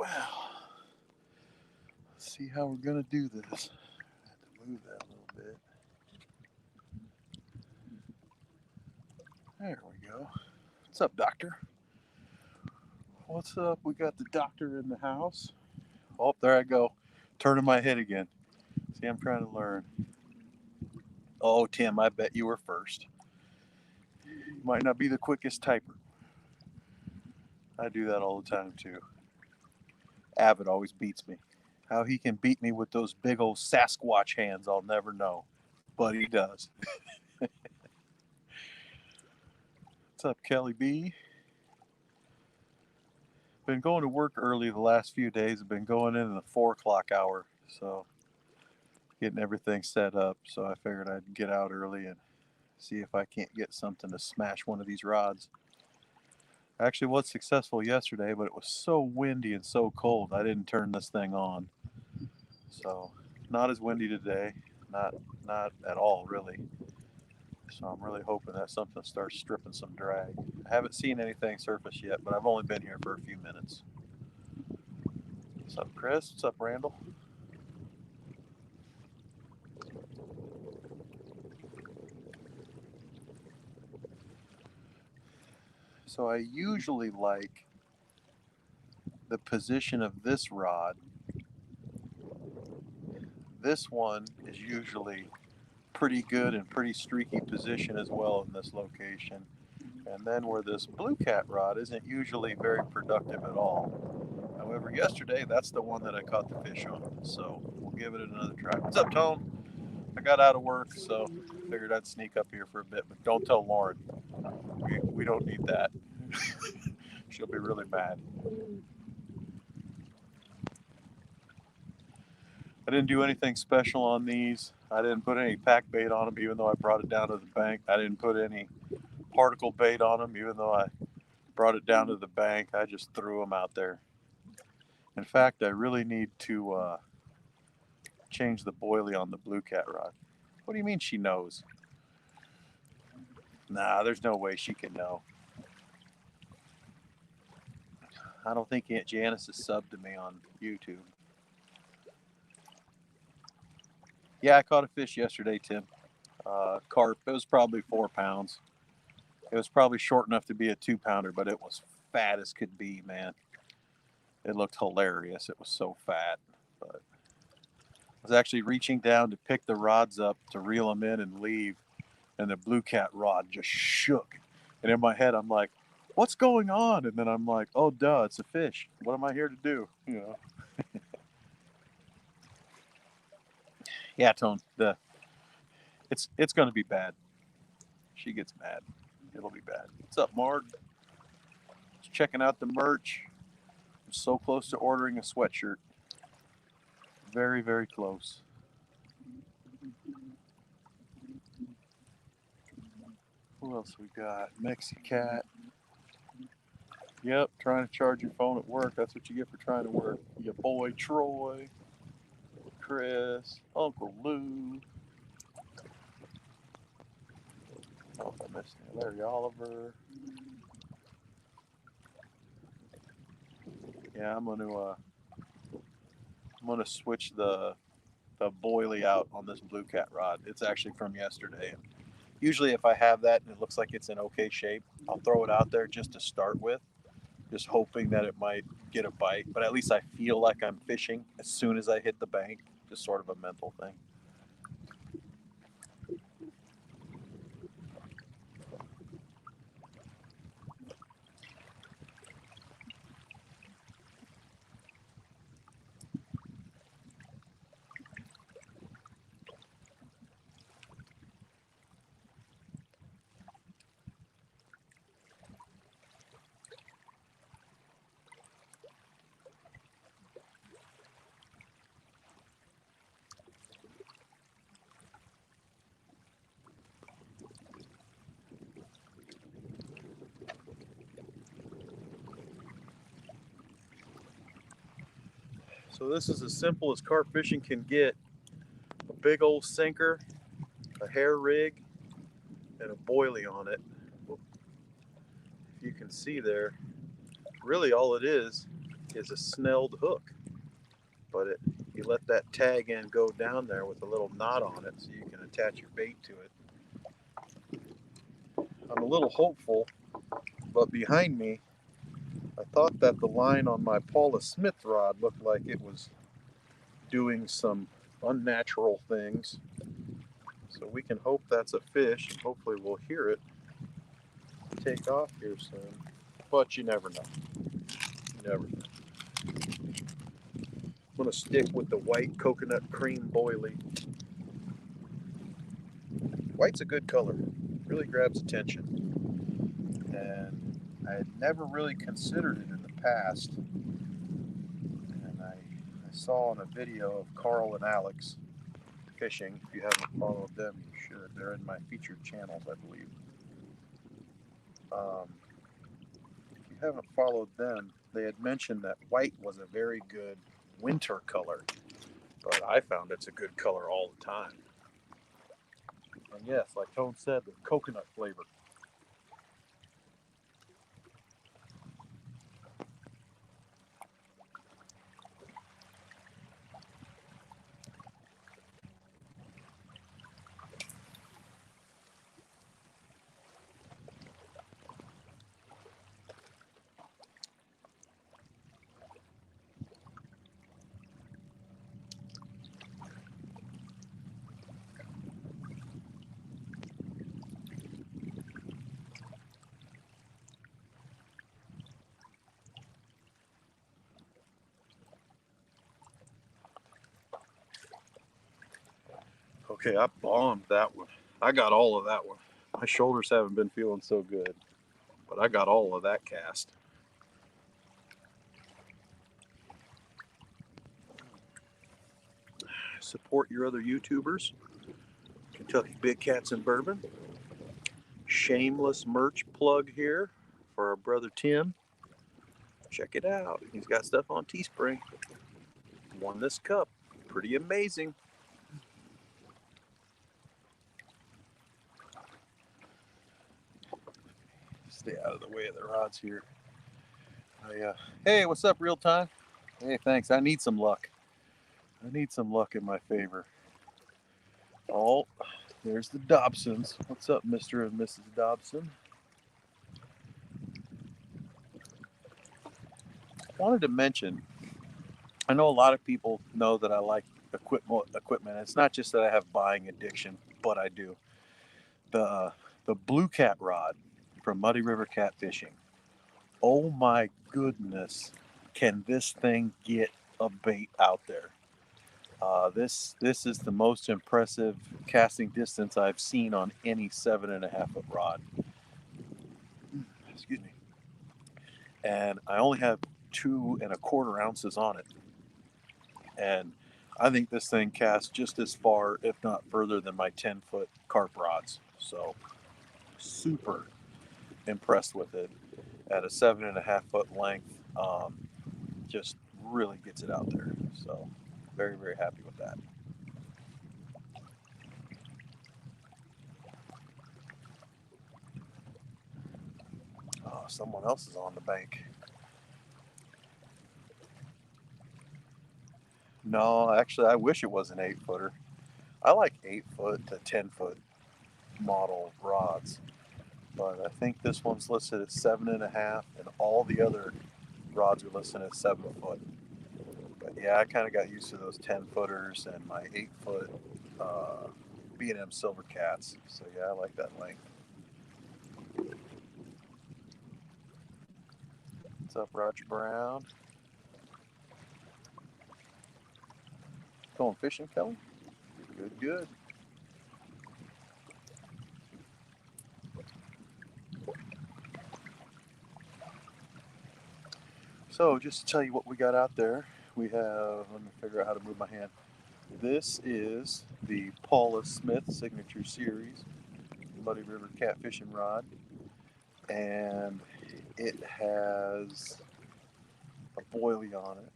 Well, let's see how we're gonna do this. I have to move that a little bit. There we go. What's up, doctor? What's up? We got the doctor in the house. Oh, there I go. Turning my head again. See, I'm trying to learn. Oh, Tim, I bet you were first. You might not be the quickest typer. I do that all the time too. Avid always beats me. How he can beat me with those big old Sasquatch hands, I'll never know. But he does. What's up, Kelly B? Been going to work early the last few days. I've been going in the 4 o'clock hour, so getting everything set up. So I figured I'd get out early and see if I can't get something to smash one of these rods. I actually was successful yesterday, but it was so windy and so cold I didn't turn this thing on. So not as windy today, not not at all really. So I'm really hoping that something starts stripping some drag. I haven't seen anything surface yet, but I've only been here for a few minutes. What's up, Chris? What's up, Randall? So I usually like the position of this rod. This one is usually pretty good and pretty streaky position as well in this location. And then where this blue cat rod isn't usually very productive at all. However, yesterday that's the one that I caught the fish on. So we'll give it another try. What's up, Tone? I got out of work, so figured I'd sneak up here for a bit, but don't tell Lauren. We don't need that. She'll be really mad. I didn't do anything special on these. I didn't put any pack bait on them, even though I brought it down to the bank. I didn't put any particle bait on them, even though I brought it down to the bank. I just threw them out there. In fact, I really need to change the boilie on the blue cat rod. What do you mean she knows? Nah, there's no way she can know. I don't think Aunt Janice is subbed to me on YouTube. Yeah, I caught a fish yesterday, Tim. Carp. It was probably 4 pounds. It was probably short enough to be a 2 pounder, but it was fat as could be, man. It looked hilarious. It was so fat. But I was actually reaching down to pick the rods up to reel them in and leave, and the blue cat rod just shook. And in my head, I'm like, "What's going on?" And then I'm like, "Oh, duh, it's a fish. What am I here to do?" You know? Yeah, Tone. It's gonna be bad. She gets mad. It'll be bad. What's up, Marg? Just checking out the merch. I'm so close to ordering a sweatshirt. Very, very close. Who else we got? Mexicat. Yep, trying to charge your phone at work. That's what you get for trying to work. Your boy Troy, Chris, Uncle Lou. Oh, I missed him. Larry Oliver. Yeah, I'm gonna switch the boilie out on this blue cat rod. It's actually from yesterday. Usually, if I have that and it looks like it's in okay shape, I'll throw it out there just to start with, just hoping that it might get a bite. But at least I feel like I'm fishing as soon as I hit the bank. Just sort of a mental thing. So this is as simple as carp fishing can get. A big old sinker, a hair rig, and a boilie on it. If you can see there, really all it is is a snelled hook, but you let that tag end go down there with a little knot on it so you can attach your bait to it. I'm a little hopeful, but behind me, I thought that the line on my Paula Smith rod looked like it was doing some unnatural things. So we can hope that's a fish, and hopefully we'll hear it take off here soon. But you never know. You never know. I'm going to stick with the white coconut cream boilie. White's a good color. Really grabs attention. And I had never really considered it in the past. And I saw in a video of Carl and Alex fishing. If you haven't followed them, you should. They're in my featured channels, I believe. If you haven't followed them, they had mentioned that white was a very good winter color, but I found it's a good color all the time. And yes, like Tone said, the coconut flavor. Okay, I bombed that one. I got all of that one. My shoulders haven't been feeling so good, but I got all of that cast. Support your other YouTubers. Kentucky Big Cats and Bourbon. Shameless merch plug here for our brother Tim. Check it out. He's got stuff on Teespring. Won this cup. Pretty amazing. Stay out of the way of the rods here. Hey, what's up, real time? Hey, thanks. I need some luck. I need some luck in my favor. Oh, there's the Dobsons. What's up, Mr. and Mrs. Dobson? Wanted to mention, I know a lot of people know that I like equipment. It's not just that I have buying addiction, but I do. The Blue Cat rod from Muddy River Catfishing. Oh my goodness, can this thing get a bait out there? This is the most impressive casting distance I've seen on any 7.5 foot rod. Excuse me. And I only have 2.25 ounces on it. And I think this thing casts just as far, if not further, than my 10-foot carp rods. So super impressed with it at a 7.5 foot length. Just really gets it out there. So very, very happy with that. Oh, someone else is on the bank. No, actually, I wish it was an 8-footer. I like 8-foot to 10-foot model rods, but I think this one's listed at 7.5, and all the other rods are listed at 7-foot. But yeah, I kind of got used to those 10-footers and my 8-foot B&M Silver Cats. So yeah, I like that length. What's up, Roger Brown? Going fishing, Kelly? Good, good. So just to tell you what we got out there, we have, let me figure out how to move my hand. This is the Paula Smith Signature Series Muddy River Catfishing Rod, and it has a boilie on it.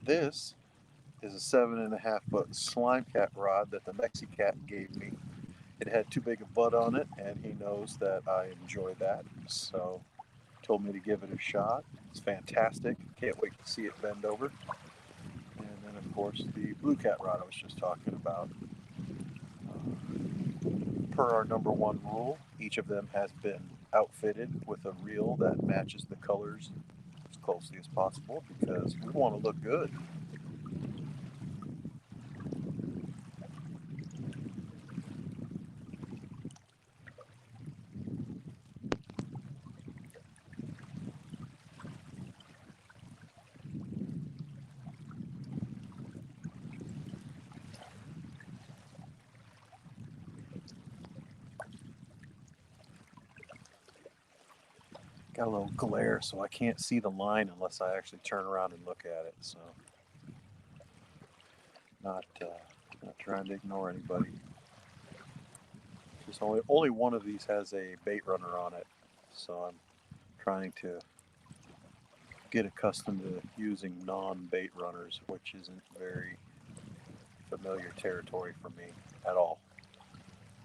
This is a 7.5 foot slime cat rod that the Mexicat gave me. It had too big a butt on it, and he knows that I enjoy that. So told me to give it a shot. It's fantastic. Can't wait to see it bend over. And then, of course, the blue cat rod I was just talking about. Per our #1 rule, each of them has been outfitted with a reel that matches the colors as closely as possible because we want to look good. Got a little glare, so I can't see the line unless I actually turn around and look at it. So, not trying to ignore anybody. Just only one of these has a bait runner on it, so I'm trying to get accustomed to using non-bait runners, which isn't very familiar territory for me at all.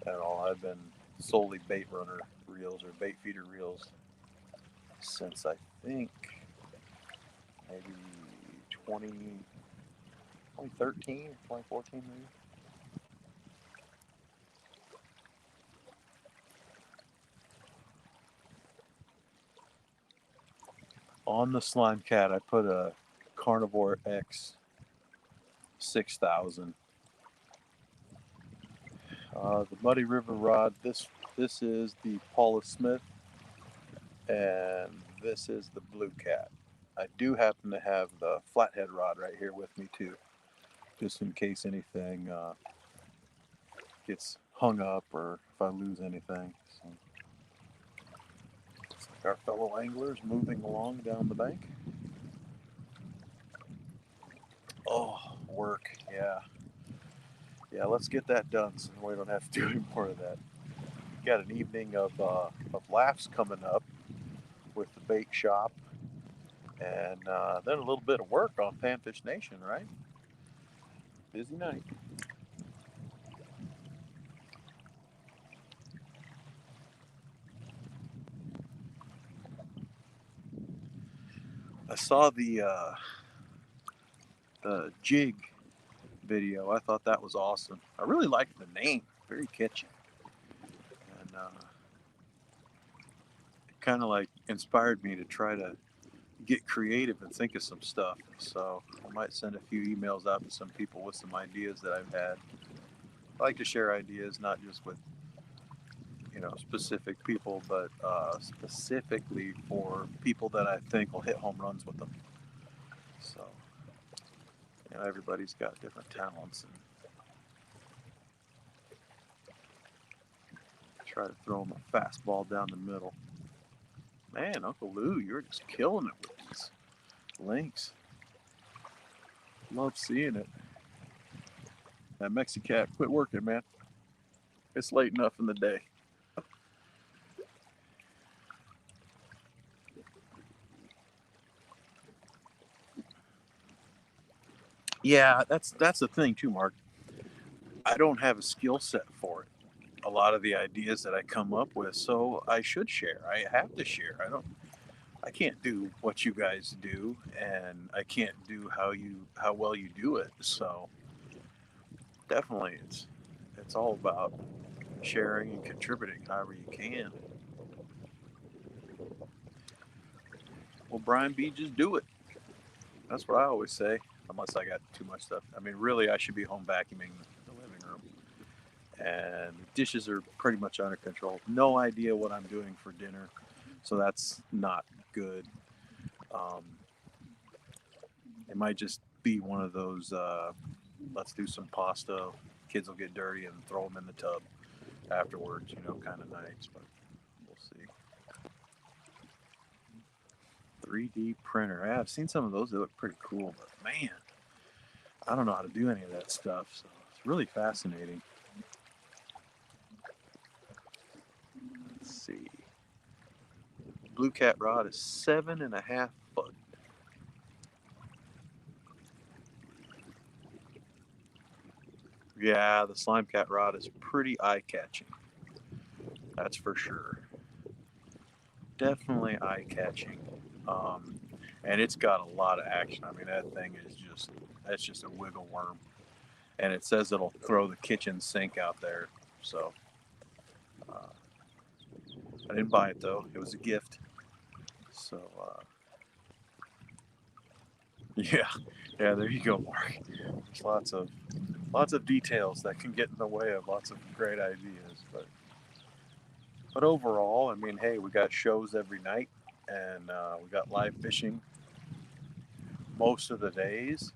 At all, I've been solely bait runner reels or bait feeder reels since I think maybe 2013, 2014 maybe. On the Slime Cat, I put a Carnivore X 6000. The Muddy River rod. This is the Paula Smith, and this is the Blue Cat. I do happen to have the flathead rod right here with me too, just in case anything gets hung up or if I lose anything. So, it's like our fellow anglers moving along down the bank. Oh, work, yeah. Yeah, let's get that done so we don't have to do any more of that. Got an evening of laughs coming up with the bait shop, and then a little bit of work on Panfish Nation, right? Busy night. I saw the jig video. I thought that was awesome. I really liked the name, very catchy, and it kind of like inspired me to try to get creative and think of some stuff. So I might send a few emails out to some people with some ideas that I've had. I like to share ideas, not just with specific people, but specifically for people that I think will hit home runs with them. So everybody's got different talents, and try to throw them a fastball down the middle. Man, Uncle Lou, you're just killing it with these links. Love seeing it. That Mexicat, quit working, man. It's late enough in the day. Yeah, that's the thing too, Mark. I don't have a skill set for it. A lot of the ideas that I come up with, so I should share. I have to share. I can't do what you guys do, and I can't do how well you do it. So definitely, it's all about sharing and contributing however you can. Well, Brian B, just do it. That's what I always say. Unless I got too much stuff. I mean, really, I should be home vacuuming the living room, and the dishes are pretty much under control. No idea what I'm doing for dinner, so that's not good. Um, it might just be one of those let's do some pasta. Kids will get dirty and throw them in the tub afterwards, kind of nights. But we'll see. 3D printer. Yeah, I've seen some of those. They look pretty cool, but man, I don't know how to do any of that stuff. So it's really fascinating. Let's see. Blue Cat rod is 7.5 foot. Yeah, the Slime Cat rod is pretty eye catching. That's for sure. definitely eye-catching. Um, and it's got a lot of action. I mean, that thing is just, that's just a wiggle worm. And it says it'll throw the kitchen sink out there. So uh, I didn't buy it though. It was a gift. So yeah, yeah. There you go, Mark. There's lots of details that can get in the way of lots of great ideas. But overall, I mean, hey, we got shows every night, and we got live fishing most of the days.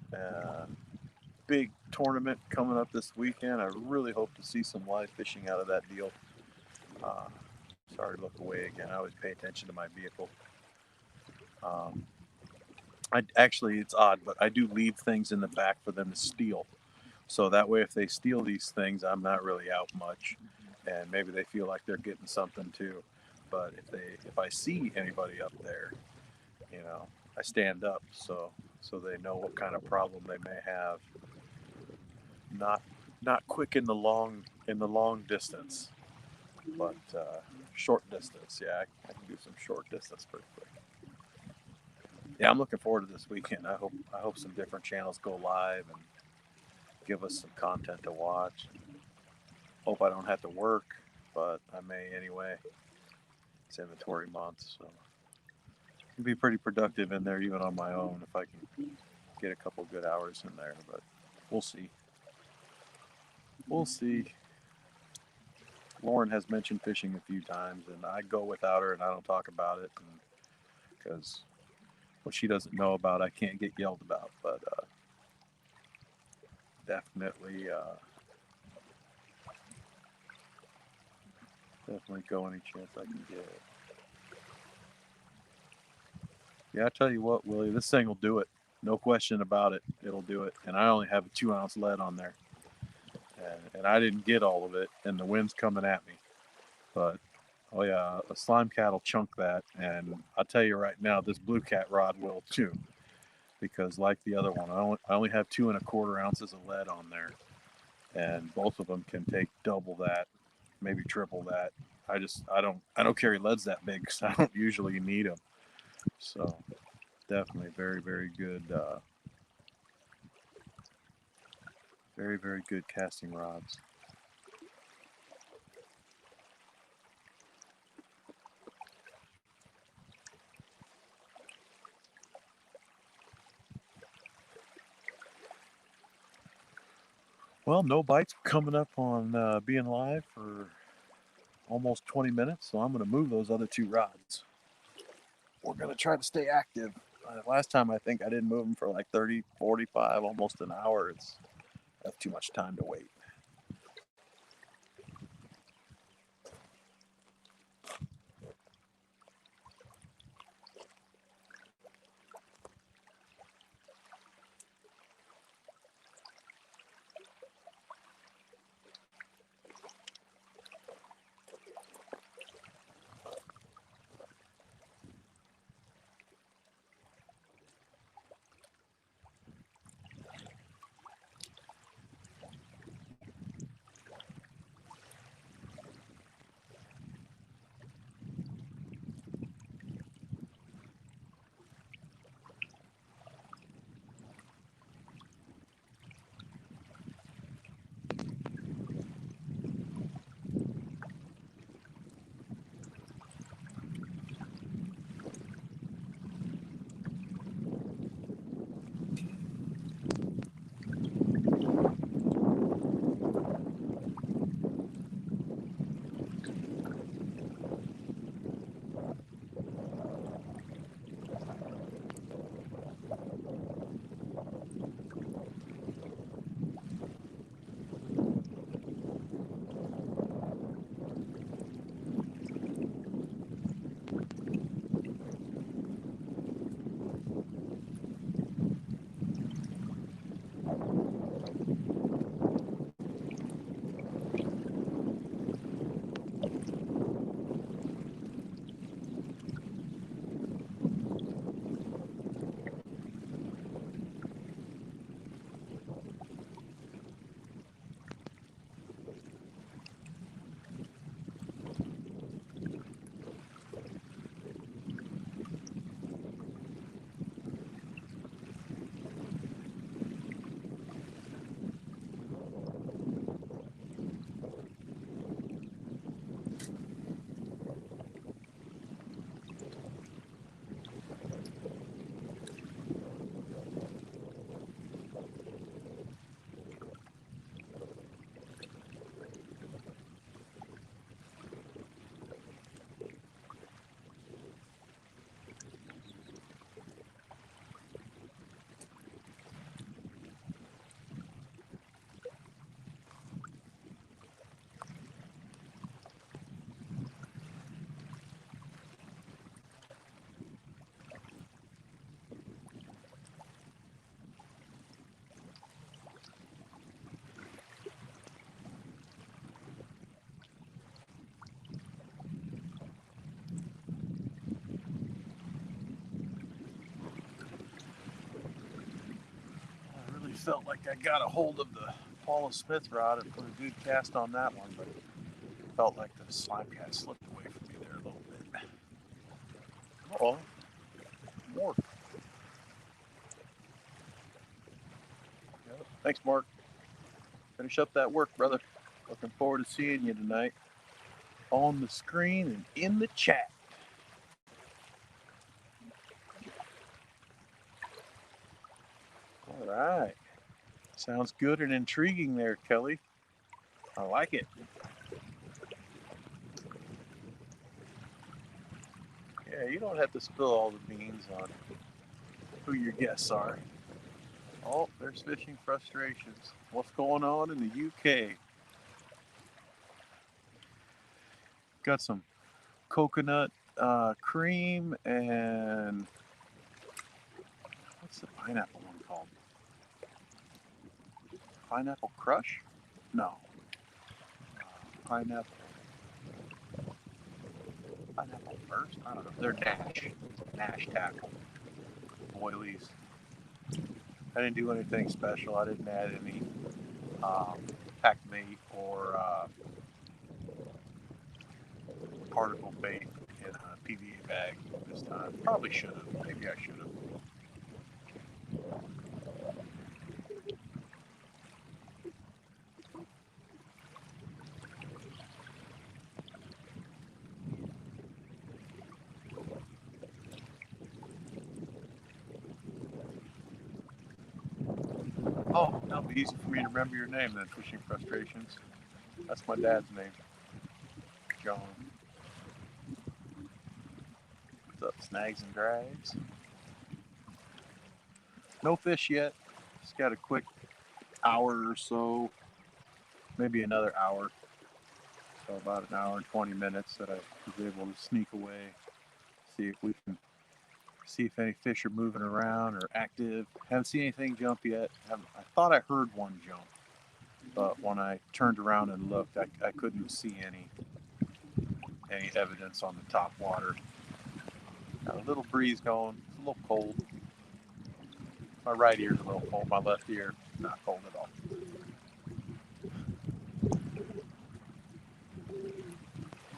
Big tournament coming up this weekend. I really hope to see some live fishing out of that deal. Uh, Sorry to look away again. I always pay attention to my vehicle. Um, I actually, it's odd, but I do leave things in the back for them to steal. So that way, if they steal these things, I'm not really out much, and maybe they feel like they're getting something too. But if I see anybody up there, you know, I stand up so they know what kind of problem they may have. Not not quick in the long distance, but short distance. Yeah, I can do some short distance pretty quick. Yeah, I'm looking forward to this weekend. I hope some different channels go live and give us some content to watch. Hope I don't have to work, but I may anyway. It's inventory month, so it'll be pretty productive in there even on my own if I can get a couple good hours in there. But we'll see. We'll see. Lauren has mentioned fishing a few times, and I go without her and I don't talk about it because what she doesn't know about, I can't get yelled about. But definitely, definitely go any chance I can get. Yeah, I tell you what, Willie, this thing will do it. No question about it. It'll do it. And I only have a 2 ounce lead on there, and I didn't get all of it, and the wind's coming at me. But oh yeah, a slime cat will chunk that, and I'll tell you right now, this blue cat rod will too, because like the other one, I only have 2¼ ounces of lead on there, and both of them can take double that, maybe triple that. I don't carry leads that big because I don't usually need them. So definitely very good, very good casting rods. Well, no bites coming up on being live for almost 20 minutes, so I'm going to move those other two rods. We're going to try to stay active. Last time I think I didn't move them for like 30, 45, almost an hour. That's too much time to wait. felt like I got a hold of the Paula Smith rod and put a good cast on that one, but felt like the slime cat slipped away from me there a little bit. Oh, more. Yep. Thanks, Mark. Finish up that work, brother. Looking forward to seeing you tonight on the screen and in the chat. All right. Sounds good and intriguing there, Kelly. I like it. Yeah, you don't have to spill all the beans on who your guests are. Oh, there's fishing frustrations. What's going on in the UK? Got some coconut cream and what's the pineapple one called? Pineapple Crush? No. Pineapple Burst? I don't know. They're Nash tackle. Boilies. I didn't do anything special. I didn't add any packed bait or particle bait in a PVA bag this time. Probably should have. Maybe I should have. Oh, that'll be easy for me to remember your name then, Fishing Frustrations. That's my dad's name, John. What's up, Snags and Drags? No fish yet. Just got a quick hour or so, maybe another hour. So about an hour and 20 minutes that I was able to sneak away, see if any fish are moving around or active. Haven't seen anything jump yet. I thought I heard one jump, but when I turned around and looked, I couldn't see any evidence on the top water. Got a little breeze going. It's a little cold. My right ear's a little cold. My left ear not cold at all.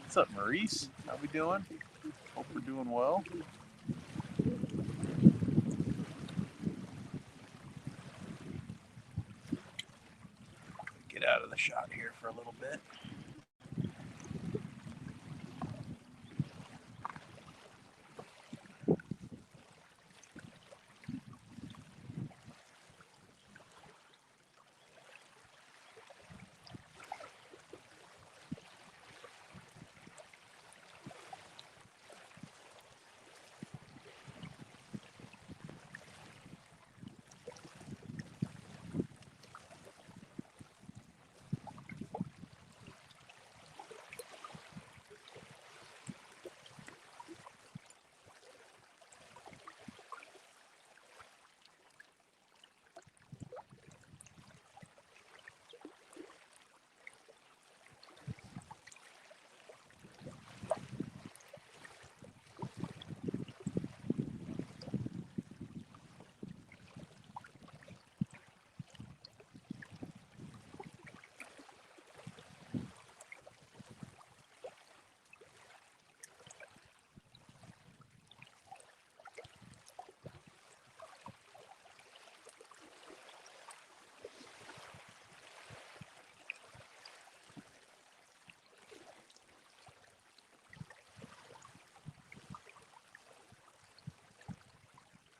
What's up, Maurice? How we doing? Hope we're doing well. Get out of the shot here for a little bit.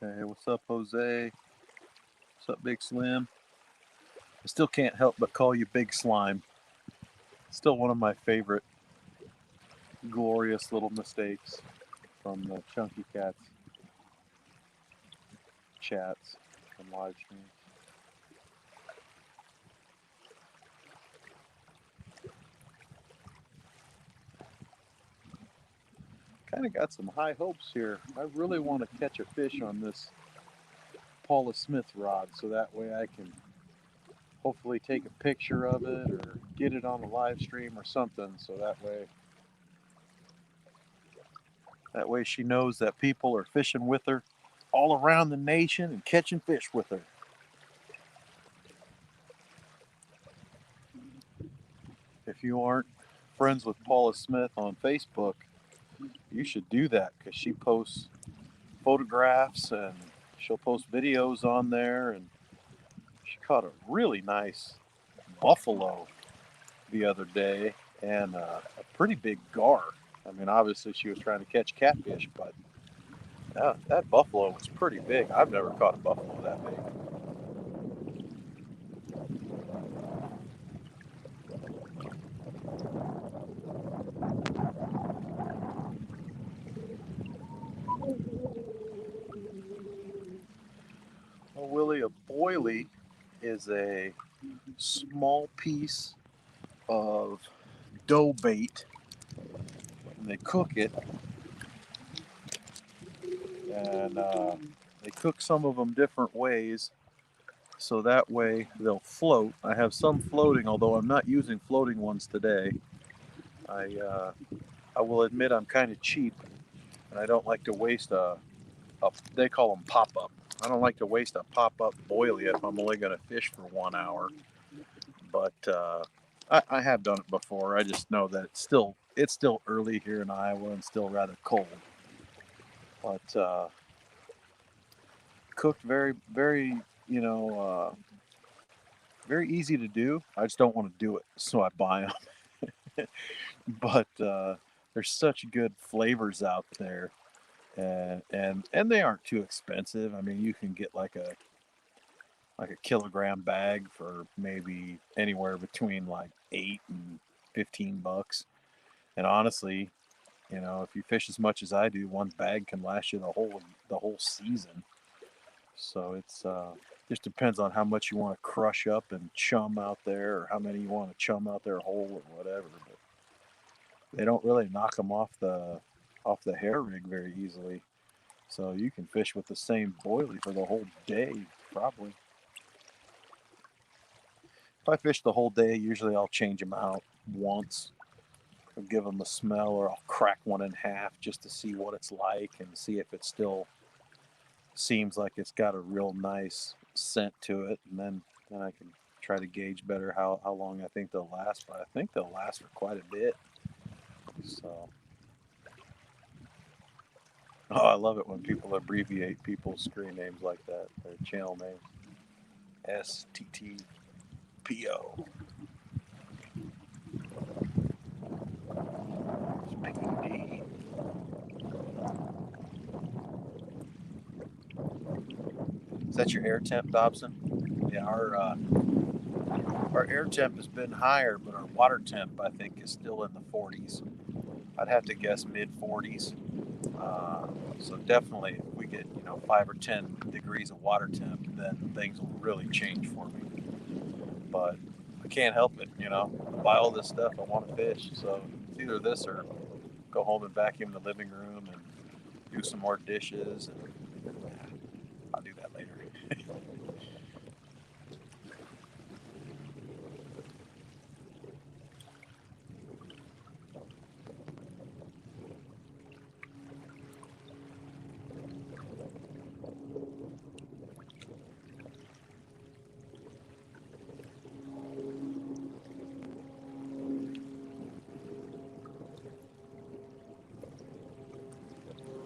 Hey, what's up, Jose? What's up, Big Slim? I still can't help but call you Big Slime. Still one of my favorite glorious little mistakes from the Chunky Cats chats and live streams. Kind of got some high hopes here. I really want to catch a fish on this Paula Smith rod so that way I can hopefully take a picture of it or get it on a live stream or something so that way she knows that people are fishing with her all around the nation and catching fish with her. you aren't friends with Paula Smith on Facebook, you should do that because she posts photographs and she'll post videos on there. And she caught a really nice buffalo the other day and a pretty big gar. I mean, obviously she was trying to catch catfish, but that buffalo was pretty big. I've never caught a buffalo that big. Well, Willie, a boilie is a small piece of dough bait, and they cook it, and they cook some of them different ways, so that way they'll float. I have some floating, although I'm not using floating ones today. I uh, I will admit I'm kind of cheap, and I don't like to waste a they call them pop up. I don't like to waste a pop up boilie if I'm only going to fish for 1 hour. But I have done it before. I just know that it's still early here in Iowa and still rather cold. But cooked very you know very easy to do. I just don't want to do it, so I buy them. But there's such good flavors out there, and they aren't too expensive. I mean, you can get like a kilogram bag for maybe anywhere between like $8 and $15. And honestly, if you fish as much as I do, one bag can last you the whole season. So it's just depends on how much you want to crush up and chum out there, or how many you want to chum out there whole or whatever. But they don't really knock them off the hair rig very easily. So you can fish with the same boilie for the whole day, probably. If I fish the whole day, usually I'll change them out once. I'll give them a smell, or I'll crack one in half just to see what it's like and see if it still seems like it's got a real nice scent to it. And then I can try to gauge better how long I think they'll last. But I think they'll last for quite a bit. So, oh, I love it when people abbreviate people's screen names like that, their channel names. STTPO. PD. Is that your air temp, Dobson? Yeah, our air temp has been higher, but our water temp I think is still in the 40s. I'd have to guess mid 40s. So definitely, if we get 5 or 10 degrees of water temp, then things will really change for me. But I can't help it. I buy all this stuff. I want to fish, so it's either this or go home and vacuum the living room and do some more dishes. And I'll do that later.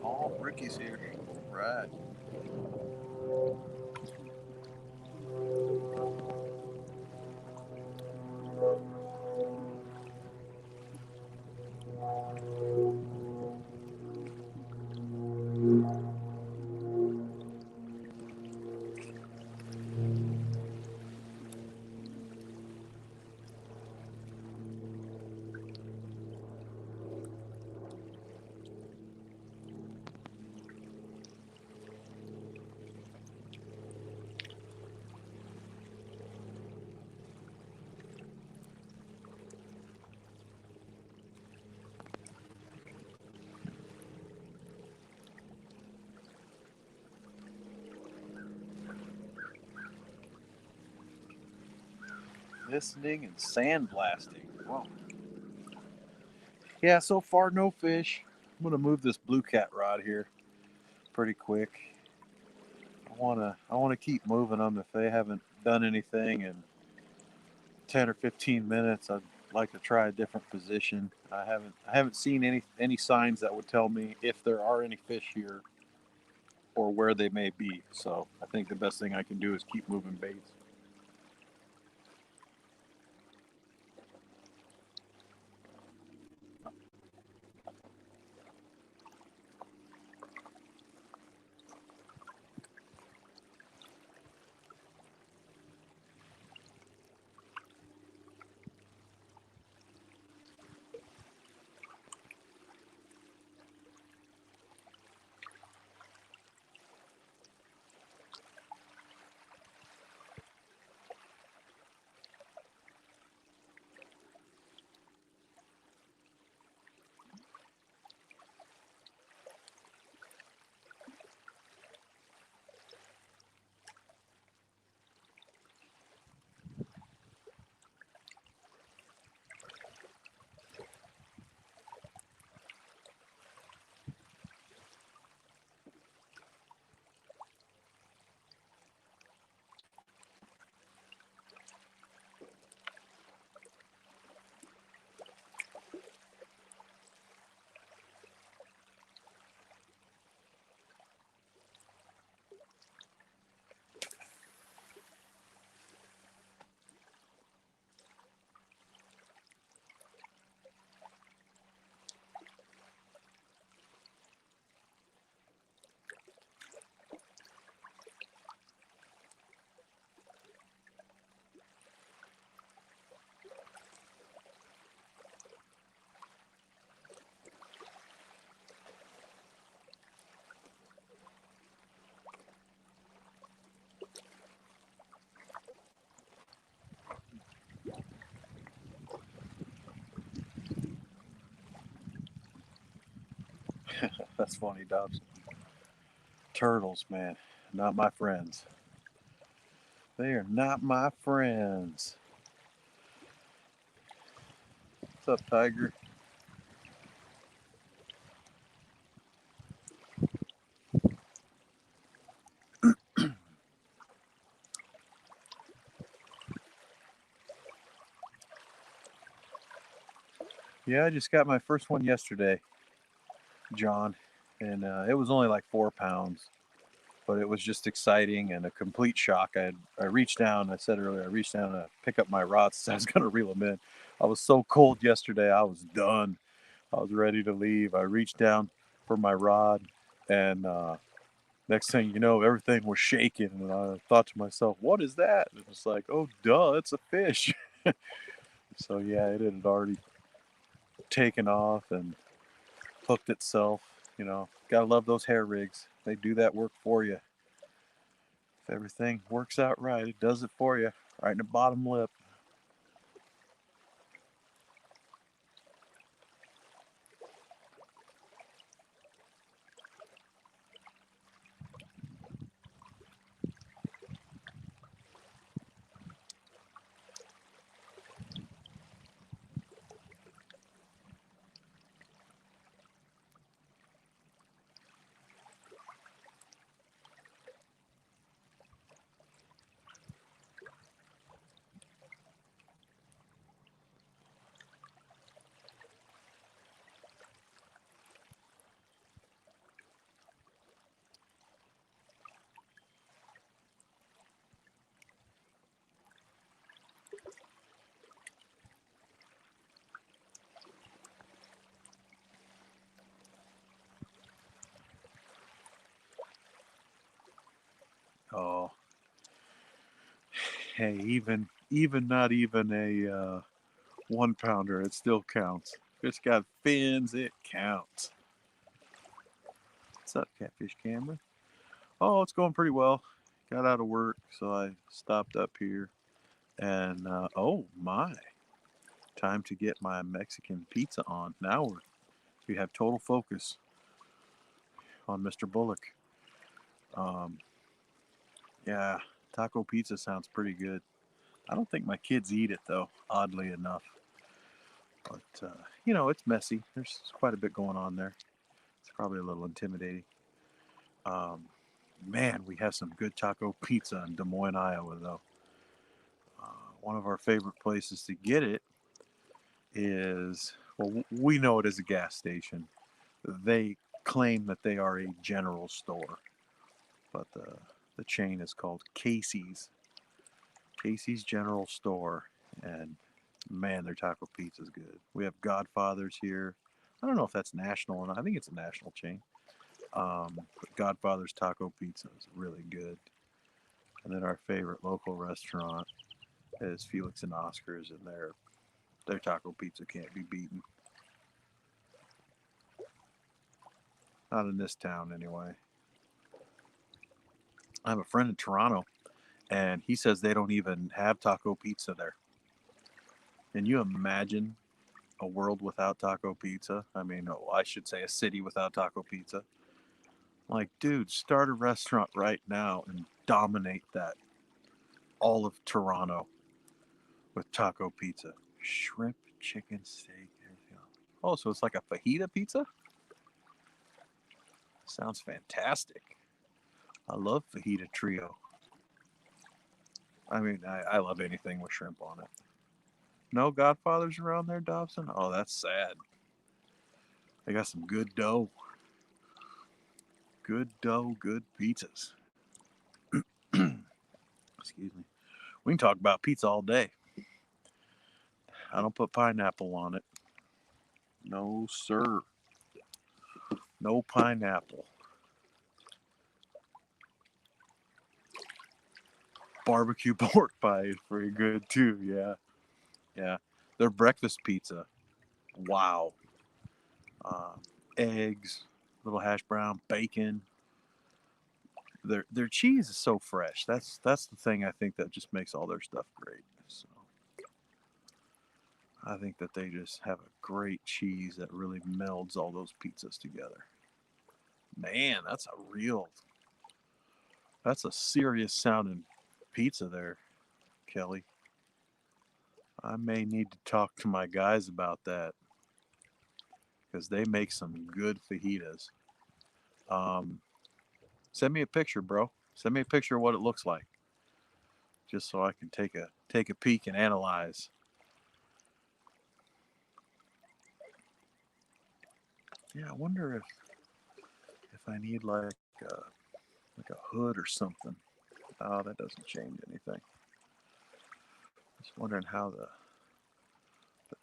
Oh, Ricky's here. Right. Listening and sandblasting. Wow. Yeah, so far no fish. I'm gonna move this blue cat rod here pretty quick. I wanna keep moving them if they haven't done anything in 10 or 15 minutes. like to try a different position. I haven't seen any signs that would tell me if there are any fish here or where they may be. So I think the best thing I can do is keep moving baits. That's funny, Dobbs. Turtles, man, not my friends. They are not my friends. What's up, Tiger? Yeah, I just got my first one yesterday, John, and it was only like 4 pounds, but it was just exciting and a complete shock. I reached down. I said earlier, I reached down to pick up my rods. I was gonna reel them in. I was so cold yesterday. I was done. I was ready to leave. I reached down for my rod, and next thing you know, everything was shaking, and I thought to myself, "What is that?" And it's like, "Oh, duh, it's a fish." So yeah, it had already taken off and hooked itself. You know, gotta love those hair rigs. They do that work for you. If everything works out right, it does it for you, right in the bottom lip. Oh, hey, even not even a 1 pounder, it still counts. If it's got fins, it counts. What's up, Catfish Cameron? Oh, it's going pretty well. Got out of work, so I stopped up here, and oh my, time to get my Mexican pizza on. Now we have total focus on Mr. Bullock. Um, yeah, taco pizza sounds pretty good. I don't think my kids eat it though, oddly enough. But you know, it's messy. There's quite a bit going on there. It's probably a little intimidating. Um, man, we have some good taco pizza in Des Moines, Iowa, though. One of our favorite places to get it is, well, we know it as a gas station. They claim that they are a general store, but the chain is called Casey's. Casey's General Store, and man, their taco pizza is good. We have Godfather's here. I don't know if that's national or not. I think it's a national chain. But Godfather's Taco Pizza is really good. And then our favorite local restaurant is Felix and Oscar's, and their taco pizza can't be beaten. Not in this town, anyway. I have a friend in Toronto, and he says they don't even have taco pizza there. Can you imagine a world without taco pizza? I mean, oh, I should say a city without taco pizza. Like, dude, start a restaurant right now and dominate that all of Toronto with taco pizza. Shrimp, chicken, steak, everything else. Oh, so it's like a fajita pizza? Sounds fantastic. I love fajita trio. I mean, I love anything with shrimp on it. No Godfathers around there, Dobson? Oh, that's sad. They got some good dough. Good dough, good pizzas. Excuse me. We can talk about pizza all day. I don't put pineapple on it. No, sir. No pineapple. Barbecue pork pie is pretty good too. Yeah. Yeah. Their breakfast pizza. Wow. Uh, Eggs, little hash brown, bacon. Their cheese is so fresh. That's the thing I think that just makes all their stuff great. So I think that they just have a great cheese that really melds all those pizzas together. Man, that's a serious sounding pizza there, Kelly. I may need to talk to my guys about that because they make some good fajitas. Um, Send me a picture, bro. Send me a picture of what it looks like, just so I can take a peek and analyze. Yeah, I wonder if I need like a hood or something. Oh, that doesn't change anything. Just wondering how the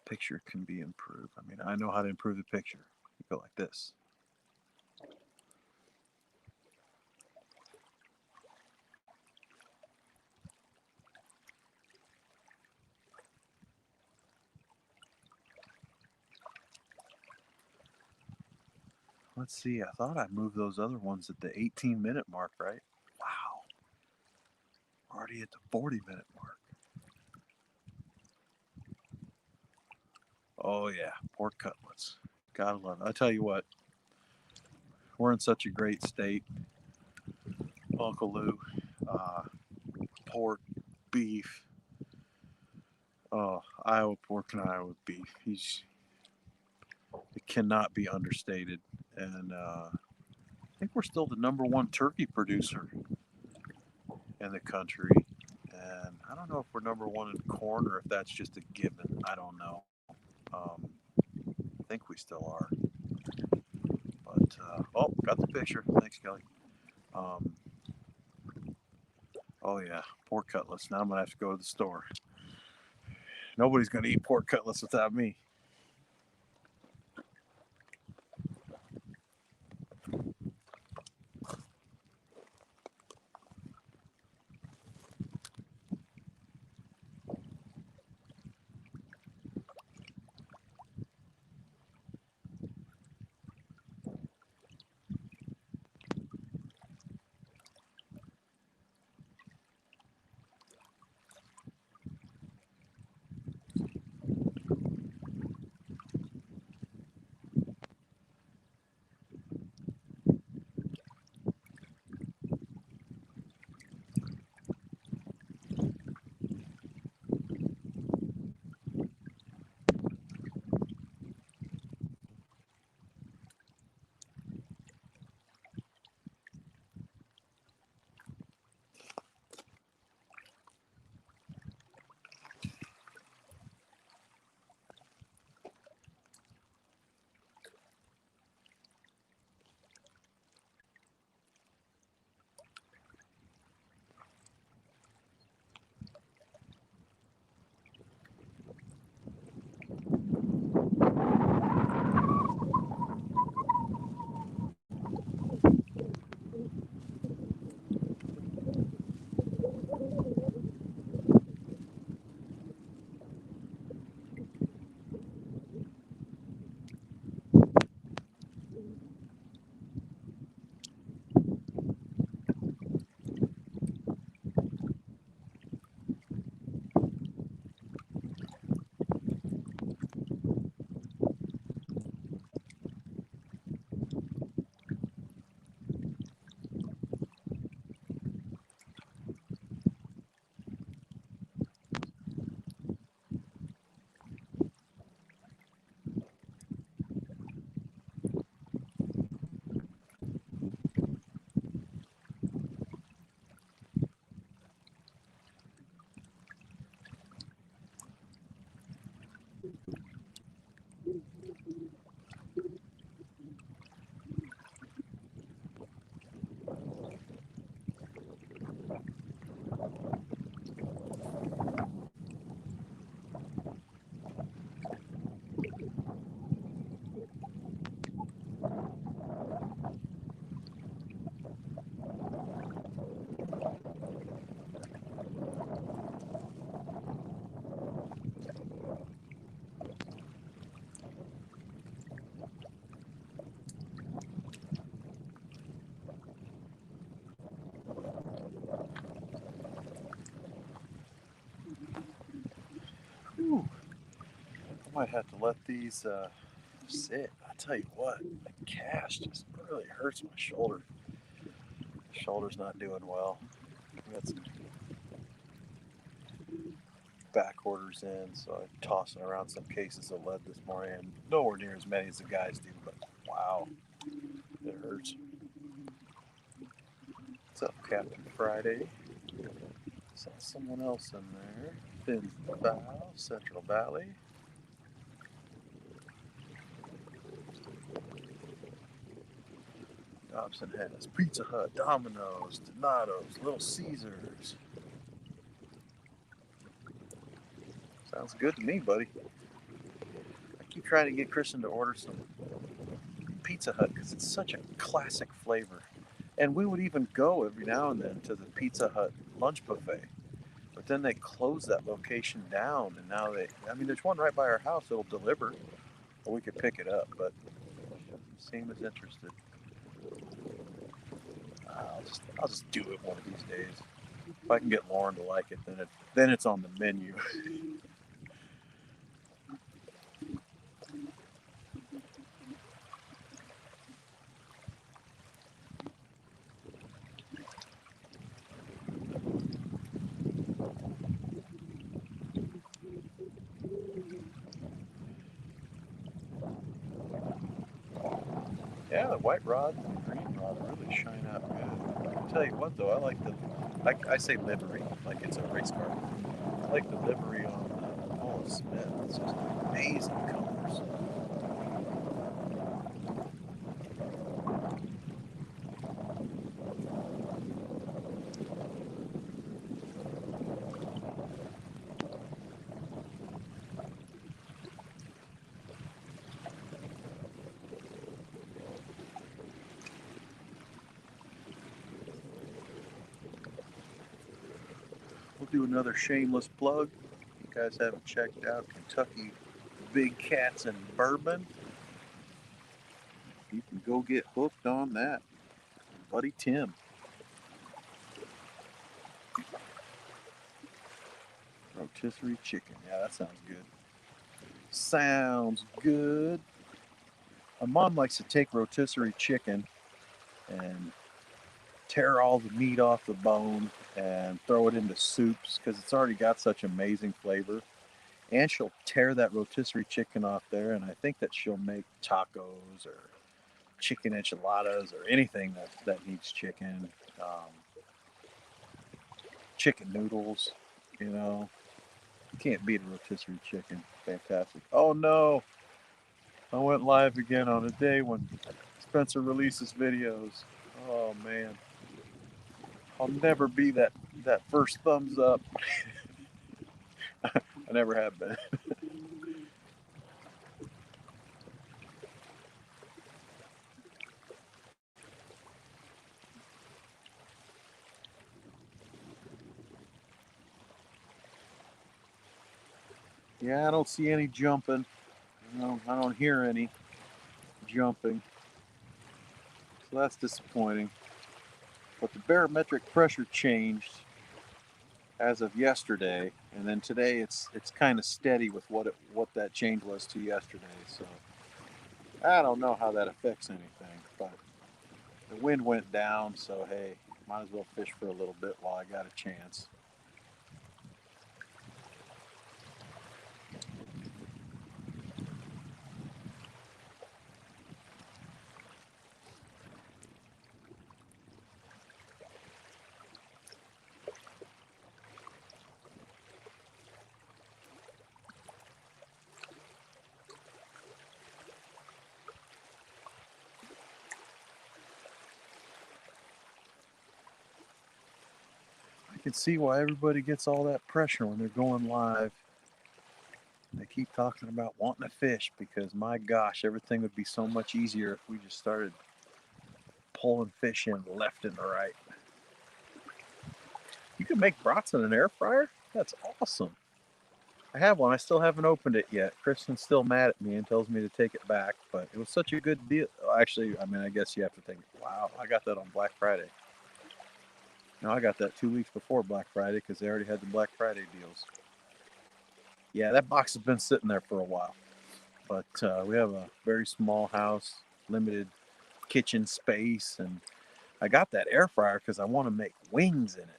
picture can be improved. I mean, I know how to improve the picture. You go like this. Let's see. I thought I moved those other ones at the 18-minute mark, right? Wow. Already at the 40-minute mark. Oh, yeah. Pork cutlets. Gotta love it. I tell you what, we're in such a great state. Uncle Lou, uh, pork, beef. Oh, Iowa pork and Iowa beef. It cannot be understated. And I think we're still the number one turkey producer in the country. And I don't know if we're number one in corn or if that's just a given. I don't know. I think we still are. But, oh, got the picture. Thanks, Kelly. Um, oh, yeah, pork cutlets. Now I'm going to have to go to the store. Nobody's going to eat pork cutlets without me. might have to let these sit. I tell you what, the cast just really hurts my shoulder. Shoulder's not doing well. I got some back orders in, so I'm tossing around some cases of lead this morning, and nowhere near as many as the guys do, but wow, it hurts. What's up, Captain Friday? Saw someone else in there. Finn's Bow, Central Valley. Dobson has Pizza Hut, Domino's, Donato's, Little Caesars. Sounds good to me, buddy. I keep trying to get Kristen to order some Pizza Hut because it's such a classic flavor. And we would even go every now and then to the Pizza Hut lunch buffet. But then they closed that location down, and now there's one right by our house that'll deliver, or we could pick it up, but she doesn't seem as interested. I'll just do it one of these days. If I can get Lauren to like it, then it's on the menu. Yeah, the white rod and the green rod really shine out good. I'll tell you what though, I say livery, like it's a race car. I like the livery on Paula Smith. It's just amazing colors. We'll do another shameless plug. If you guys haven't checked out Kentucky Big Cats and Bourbon, you can go get hooked on that. Buddy Tim. Rotisserie chicken. Yeah, that sounds good. Sounds good. My mom likes to take rotisserie chicken and tear all the meat off the bone and throw it into soups because it's already got such amazing flavor. And she'll tear that rotisserie chicken off there, and I think that she'll make tacos or chicken enchiladas or anything that needs chicken. Chicken noodles, you know. You can't beat a rotisserie chicken. Fantastic. Oh no! I went live again on a day when Spencer releases videos. Oh man. I'll never be that first thumbs up. I never have been. Yeah, I don't see any jumping. I don't hear any jumping. So that's disappointing. But the barometric pressure changed as of yesterday, and then today it's kind of steady with what that change was to yesterday. So I don't know how that affects anything, but the wind went down, so hey, might as well fish for a little bit while I got a chance. I can see why everybody gets all that pressure when they're going live. They keep talking about wanting to fish because my gosh, everything would be so much easier if we just started pulling fish in left and right. You can make brats in an air fryer? That's awesome. I have one. I still haven't opened it yet. Kristen's still mad at me and tells me to take it back, but it was such a good deal. Actually, I guess you have to think, wow, I got that on Black Friday. No, I got that 2 weeks before Black Friday because they already had the Black Friday deals. Yeah, that box has been sitting there for a while. But we have a very small house, limited kitchen space, and I got that air fryer because I want to make wings in it.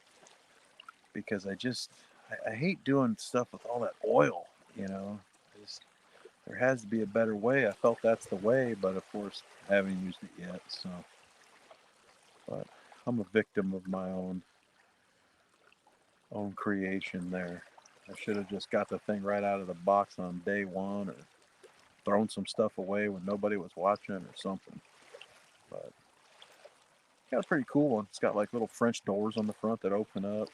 Because I hate doing stuff with all that oil, you know. There has to be a better way. I felt that's the way, but of course I haven't used it yet. So, but I'm a victim of my own creation there. I should have just got the thing right out of the box on day one, or thrown some stuff away when nobody was watching or something. But got a pretty cool one. It's got like little French doors on the front that open up.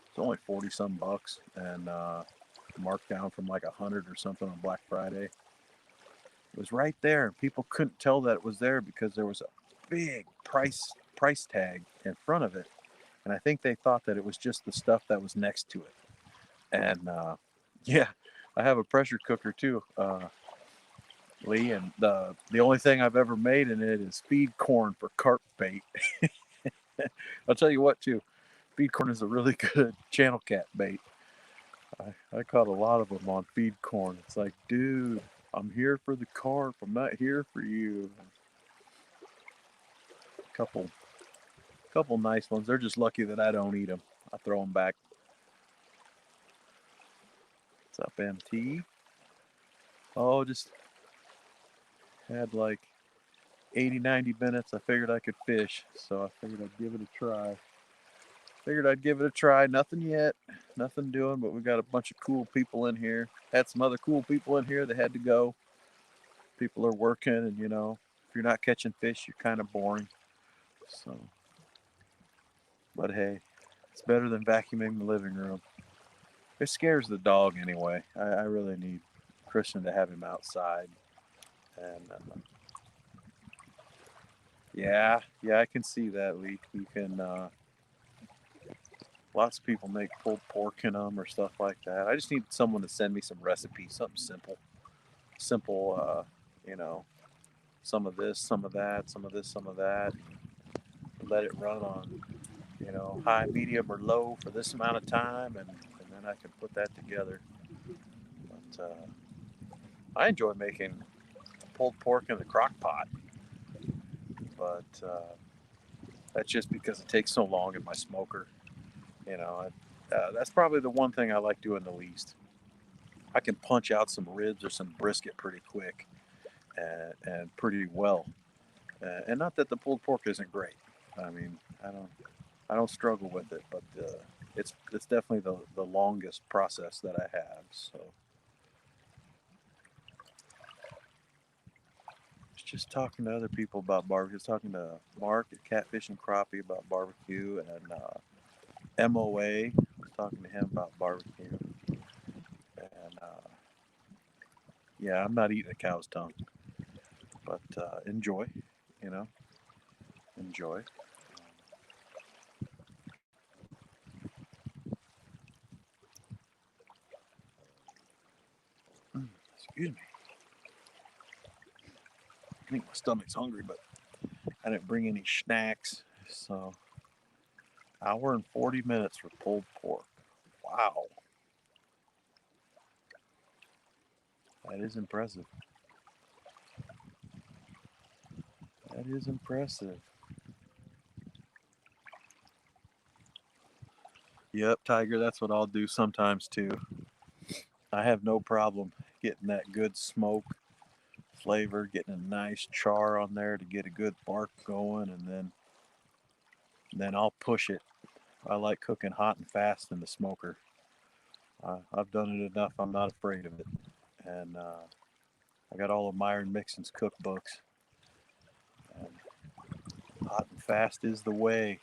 It's only 40 some bucks, and marked down from like 100 or something on Black Friday. It was right there, and people couldn't tell that it was there because there was a big price tag in front of it, and I think they thought that it was just the stuff that was next to it. And yeah, I have a pressure cooker too, Lee, and the only thing I've ever made in it is feed corn for carp bait. I'll tell you what, too, feed corn is a really good channel cat bait. I caught a lot of them on feed corn. It's like, dude, I'm here for the carp. I'm not here for you. Couple couple nice ones. They're just lucky that I don't eat them. I throw them back. What's up, MT? Oh, just had like 80, 90 minutes. I figured I could fish, so I figured I'd give it a try. Nothing yet. Nothing doing, but we got a bunch of cool people in here. Had some other cool people in here that had to go. People are working, and you know, if you're not catching fish, you're kind of boring. So, but hey, it's better than vacuuming the living room. It scares the dog anyway. I really need Christian to have him outside. And yeah, I can see that, Lee. You can. Lots of people make pulled pork in them or stuff like that. I just need someone to send me some recipes, something simple. You know, some of this, some of that, some of this, some of that. Let it run on, you know, high, medium, or low for this amount of time, and then I can put that together. But I enjoy making pulled pork in the crock pot, but that's just because it takes so long in my smoker. You know, that's probably the one thing I like doing the least. I can punch out some ribs or some brisket pretty quick and pretty well. And not that the pulled pork isn't great. I mean, I don't struggle with it, but it's definitely the longest process that I have. So just talking to other people about barbecue. I was talking to Mark at Catfish and Crappie about barbecue, and MOA. I was talking to him about barbecue, and yeah, I'm not eating a cow's tongue, but enjoy, you know, enjoy. Excuse me. I think my stomach's hungry, but I didn't bring any snacks. So, hour and 40 minutes for pulled pork. Wow, that is impressive. That is impressive. Yep, Tiger, that's what I'll do sometimes too. I have no problem getting that good smoke flavor, getting a nice char on there to get a good bark going, and then I'll push it. I like cooking hot and fast in the smoker. I've done it enough. I'm not afraid of it. And I got all of Myron Mixon's cookbooks. And hot and fast is the way.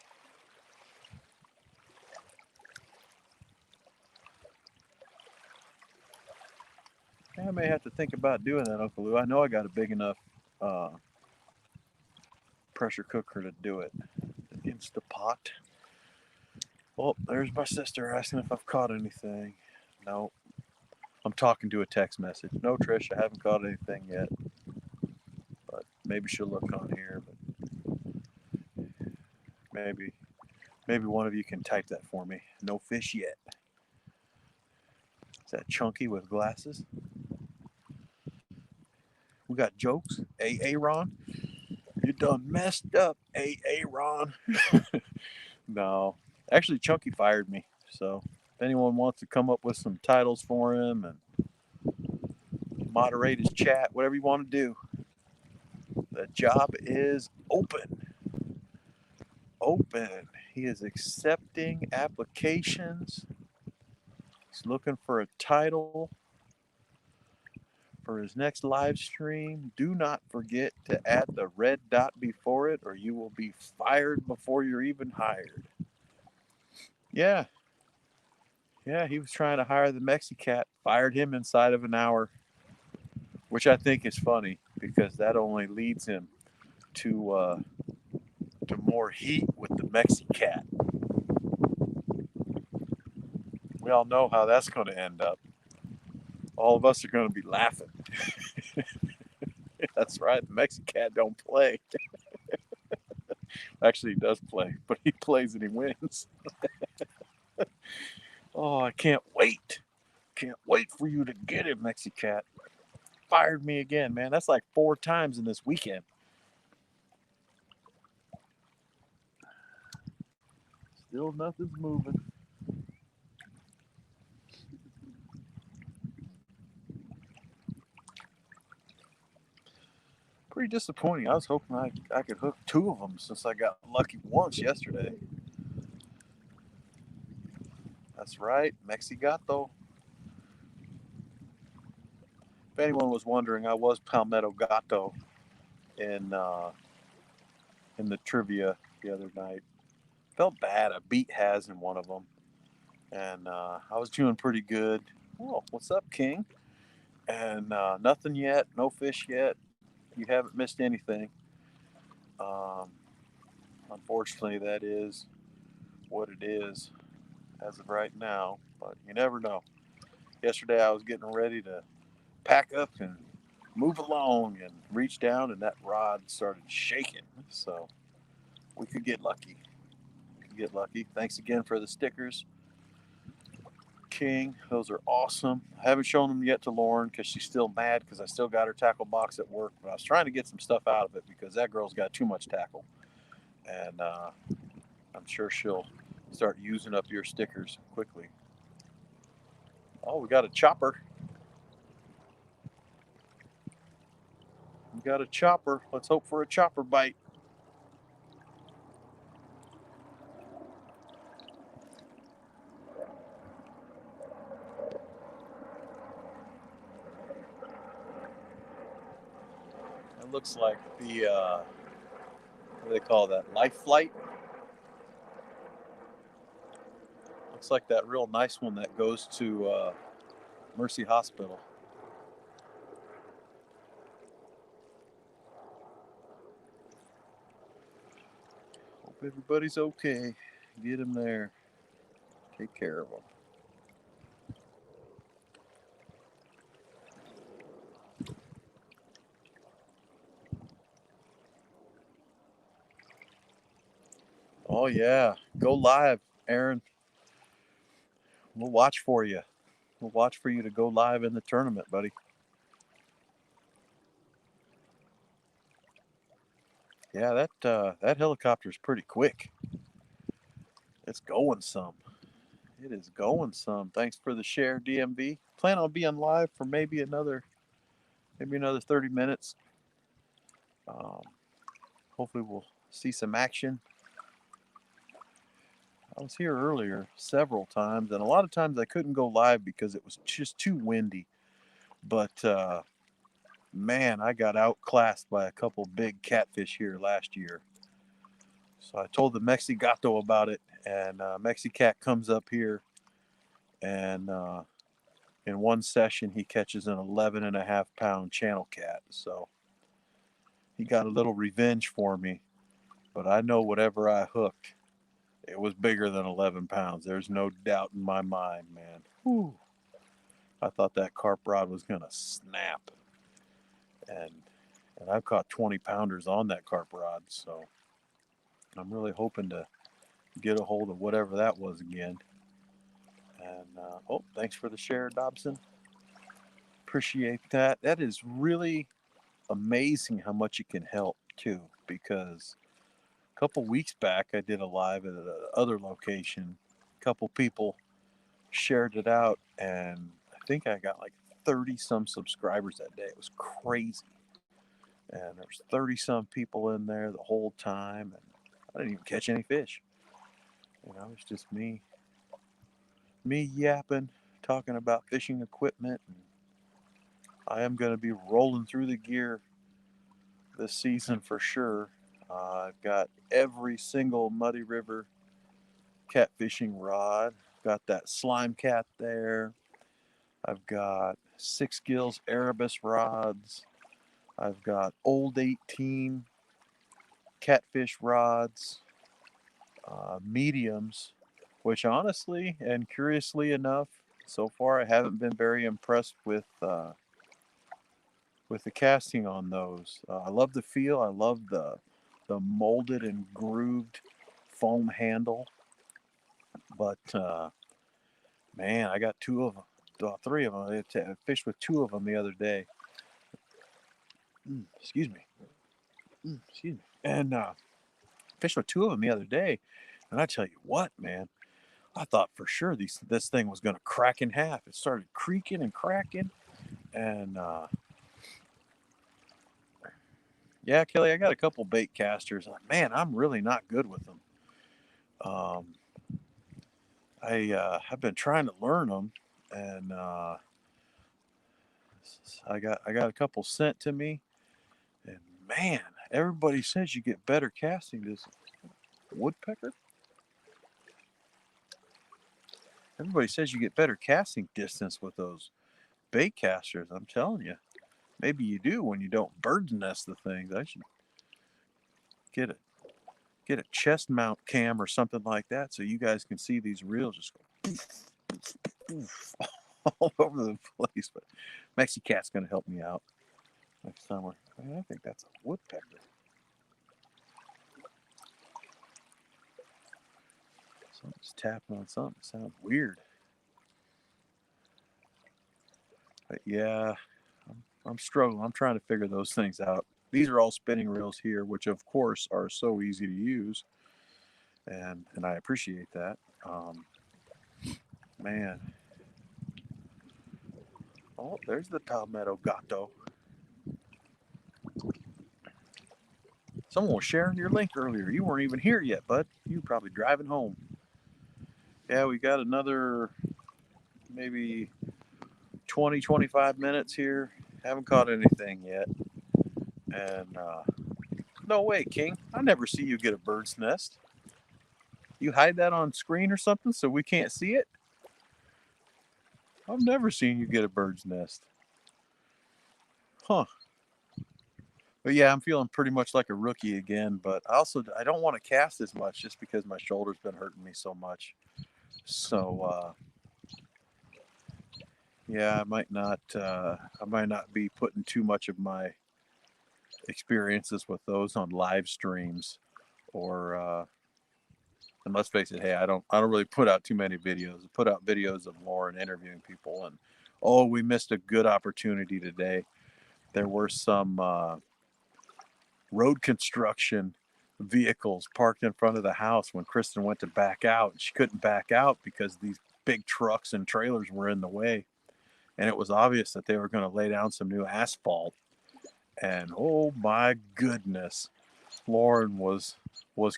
I may have to think about doing that, Uncle Lou. I know I got a big enough uh, pressure cooker to do it. Instapot. Oh, there's my sister asking if I've caught anything. No, I'm talking to a text message. No, Trish, I haven't caught anything yet. But maybe she'll look on here. But maybe one of you can type that for me. No fish yet. Is that Chunky with glasses? We got jokes. Ron, you done messed up. Ron. No, actually, Chunky fired me. So if anyone wants to come up with some titles for him and moderate his chat, whatever you want to do, the job is open. Open. He is accepting applications. He's looking for a title for his next live stream. Do not forget to add the red dot before it, or you will be fired before you're even hired. Yeah, yeah, he was trying to hire the Mexicat, fired him inside of an hour, which I think is funny because that only leads him to more heat with the Mexicat. We all know how that's going to end up. All of us are going to be laughing. That's right, the Mexicat don't play. Actually, he does play, but he plays and he wins. Oh, I can't wait. Can't wait for you to get it, Mexicat. Fired me again, man. That's like 4 times in this weekend. Still nothing's moving. Pretty disappointing. I was hoping I could hook 2 of them since I got lucky once yesterday. That's right, Mexigato. If anyone was wondering, I was Palmetto Gato in the trivia the other night. Felt bad. I beat Has in one of them, and I was doing pretty good. Oh, what's up, King? And nothing yet. No fish yet. You haven't missed anything. Um, Unfortunately, that is what it is as of right now. But you never know. Yesterday, I was getting ready to pack up and move along and reach down, and that rod started shaking. So we could get lucky. Get lucky. Thanks again for the stickers, King. Those are awesome. I haven't shown them yet to Lauren because she's still mad because I still got her tackle box at work. But I was trying to get some stuff out of it because that girl's got too much tackle, and I'm sure she'll start using up your stickers quickly. Oh, we got a chopper. We got a chopper. Let's hope for a chopper bite. It looks like the what do they call that? Life flight. Looks like that real nice one that goes to Mercy Hospital. Hope everybody's okay. Get them there. Take care of them. Oh yeah, go live, Aaron. We'll watch for you. We'll watch for you to go live in the tournament, buddy. Yeah, that helicopter's pretty quick. It's going some. It is going some. Thanks for the share, DMV. Plan on being live for maybe another 30 minutes. Um, Hopefully we'll see some action. I was here earlier several times, and a lot of times I couldn't go live because it was just too windy. But man, I got outclassed by a couple big catfish here last year. So I told the Mexigato about it, and Mexicat comes up here, and in one session he catches an 11.5-pound channel cat. So he got a little revenge for me, but I know whatever I hooked, it was bigger than 11 pounds. There's no doubt in my mind, man. Whew. I thought that carp rod was gonna snap, and I've caught 20 pounders on that carp rod, so I'm really hoping to get a hold of whatever that was again. And oh, thanks for the share, Dobson. Appreciate that. That is really amazing how much it can help too. Because a couple weeks back, I did a live at another location. A couple people shared it out, and I think I got like 30 some subscribers that day. It was crazy. And there was 30 some people in there the whole time, and I didn't even catch any fish. It's just me yapping, talking about fishing equipment. And I am going to be rolling through the gear this season for sure. I've got every single Muddy River catfishing rod. Got that Slime Cat there. I've got 6 Gills Erebus rods. I've got Old 18 catfish rods, mediums, which honestly and curiously enough, so far I haven't been very impressed with the casting on those. I love the feel. I love the molded and grooved foam handle, but man, I got 2 of them, 3 of them. I fished with 2 of them the other day. Excuse me. Excuse me. And fished with 2 of them the other day, and I tell you what, man, I thought for sure this thing was going to crack in half. It started creaking and cracking, and yeah, Kelly, I got a couple bait casters. Man, I'm really not good with them. I've been trying to learn them, and I got a couple sent to me, and man, everybody says you get better casting. This woodpecker. Everybody says you get better casting distance with those bait casters. I'm telling you, maybe you do when you don't bird's nest the things. I should get a chest mount cam or something like that so you guys can see these reels just go poof, poof, poof, all over the place. But Mexi Cat's going to help me out next summer. I think that's a woodpecker. Something's tapping on something. Sounds weird. But yeah, I'm struggling. I'm trying to figure those things out. These are all spinning reels here, which of course are so easy to use, and I appreciate that. Man, oh, there's the Palmetto Gato. Someone was sharing your link earlier. You weren't even here yet, bud. You were probably driving home. Yeah, we got another maybe 20, 25 minutes here. Haven't caught anything yet. And no way, King. I never see you get a bird's nest. You hide that on screen or something so we can't see it? I've never seen you get a bird's nest. Huh. But yeah, I'm feeling pretty much like a rookie again. But I don't want to cast as much just because my shoulder's been hurting me so much. So yeah, I might not be putting too much of my experiences with those on live streams, or and let's face it, hey, I don't really put out too many videos. I put out videos of Lauren interviewing people, and oh, we missed a good opportunity today. There were some road construction vehicles parked in front of the house when Kristen went to back out, and she couldn't back out because these big trucks and trailers were in the way. And it was obvious that they were going to lay down some new asphalt. And oh my goodness, Lauren was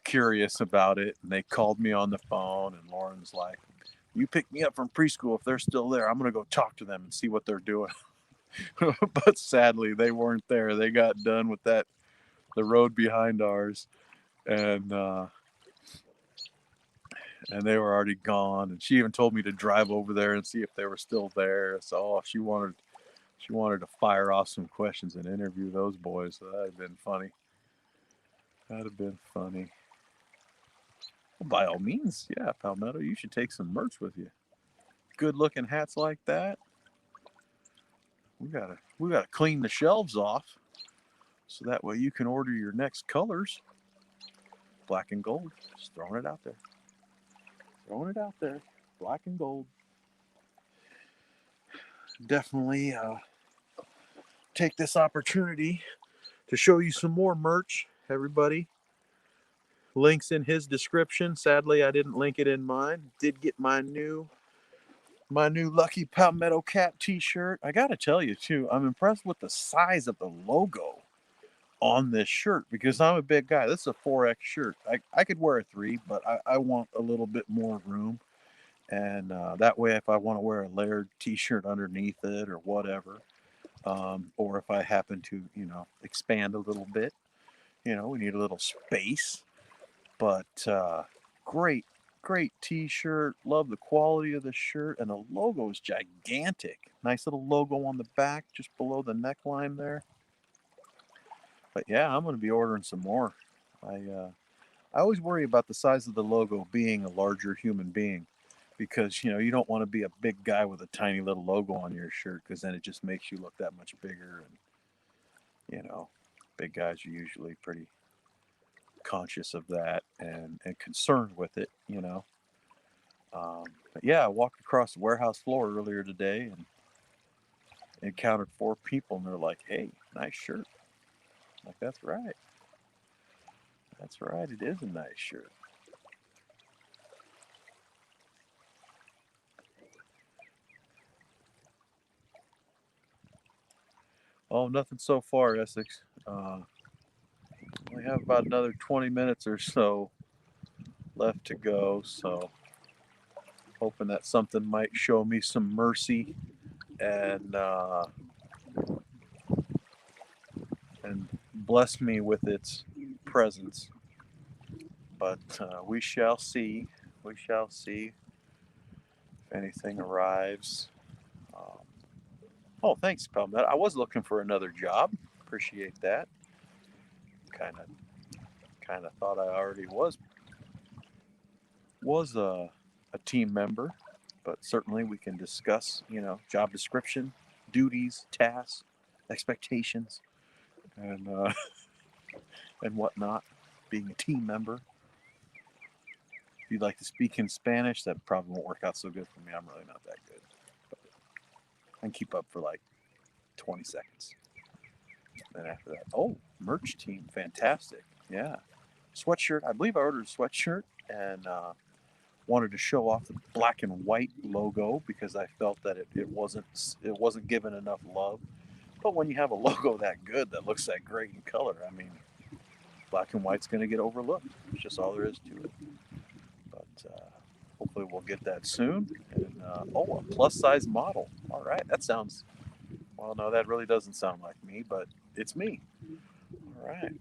curious about it, and they called me on the phone, and Lauren's like, "You pick me up from preschool. If they're still there, I'm going to go talk to them and see what they're doing." But sadly, they weren't there. They got done with the road behind ours, and they were already gone. And she even told me to drive over there and see if they were still there. So she wanted to fire off some questions and interview those boys. So that'd have been funny. That'd have been funny. Well, by all means, yeah, Palmetto, you should take some merch with you. Good looking hats like that. We gotta clean the shelves off, so that way you can order your next colors. Black and gold. Just throwing it out there. Throwing it out there. Black and gold. Definitely take this opportunity to show you some more merch, everybody. Links in his description. Sadly, I didn't link it in mine. Did get my new Lucky Palmetto Cat t-shirt. I gotta tell you too, I'm impressed with the size of the logo on this shirt because I'm a big guy. This is a 4X shirt. I could wear a 3, but I want a little bit more room. And that way, if I want to wear a layered t-shirt underneath it or whatever, or if I happen to, expand a little bit, we need a little space. But great, great t-shirt. Love the quality of the shirt. And the logo is gigantic. Nice little logo on the back just below the neckline there. But yeah, I'm going to be ordering some more. I always worry about the size of the logo being a larger human being because, you don't want to be a big guy with a tiny little logo on your shirt because then it just makes you look that much bigger. And, big guys are usually pretty conscious of that and concerned with it, But yeah, I walked across the warehouse floor earlier today and encountered 4 people and they're like, "Hey, nice shirt." I'm like, that's right. That's right. It is a nice shirt. Oh, nothing so far, Essex. We have about another 20 minutes or so left to go, so hoping that something might show me some mercy and bless me with its presence. But we shall see. We shall see if anything arrives. Um, oh, thanks, Palmet. I was looking for another job. Appreciate that. Kind of thought I already was a team member, but certainly we can discuss, job description, duties, tasks, expectations, and and whatnot. Being a team member. If you'd like to speak in Spanish, that probably won't work out so good for me. I'm really not that good. But I can keep up for like 20 seconds. Then after that, oh, merch team, fantastic. Yeah. Sweatshirt. I believe I ordered a sweatshirt and wanted to show off the black and white logo because I felt that it wasn't given enough love. But when you have a logo that good that looks that great in color, I mean, black and white's going to get overlooked. It's just all there is to it. But hopefully we'll get that soon. And a plus size model. All right, that sounds. Well, no, that really doesn't sound like me, but it's me. All right.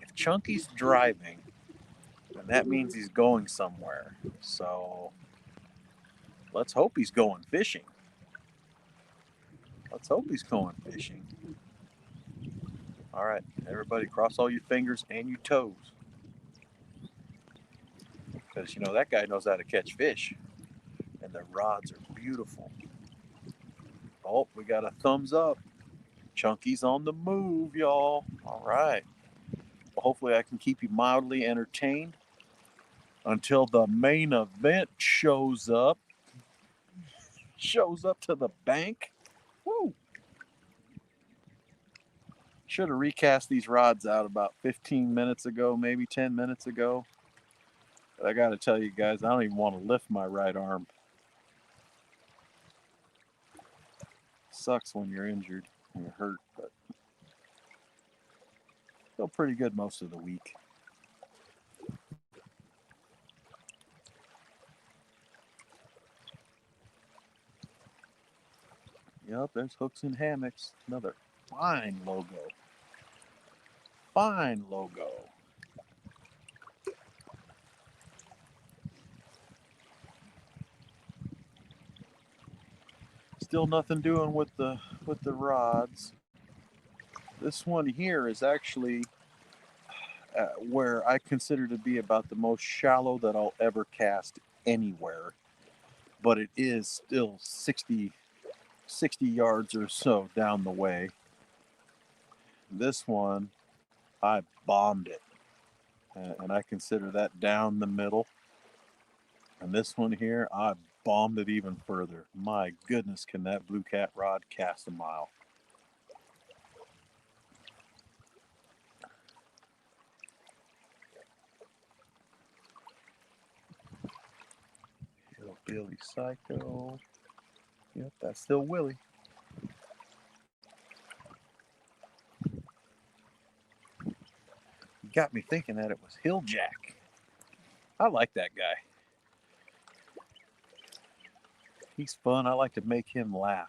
If Chunky's driving, then that means he's going somewhere. So let's hope he's going fishing. Let's hope he's going fishing. All right, everybody, cross all your fingers and your toes. Because, that guy knows how to catch fish. And the rods are beautiful. Oh, we got a thumbs up. Chunky's on the move, y'all. All right. Well, hopefully I can keep you mildly entertained until the main event shows up. Shows up to the bank. Woo! Should have recast these rods out about 15 minutes ago, maybe 10 minutes ago. But I got to tell you guys, I don't even want to lift my right arm. Sucks when you're injured, when you're hurt, but feel pretty good most of the week. Yep, there's hooks and hammocks. Another fine logo. Fine logo. Still nothing doing with the rods. This one here is actually where I consider to be about the most shallow that I'll ever cast anywhere. But it is still 60 yards or so down the way. This one, I bombed it. And I consider that down the middle. And this one here, I bombed it even further. My goodness, can that blue cat rod cast a mile? Billy Psycho. Yep, that's still Willie. Got me thinking that it was Hill Jack. I like that guy. He's fun. I like to make him laugh.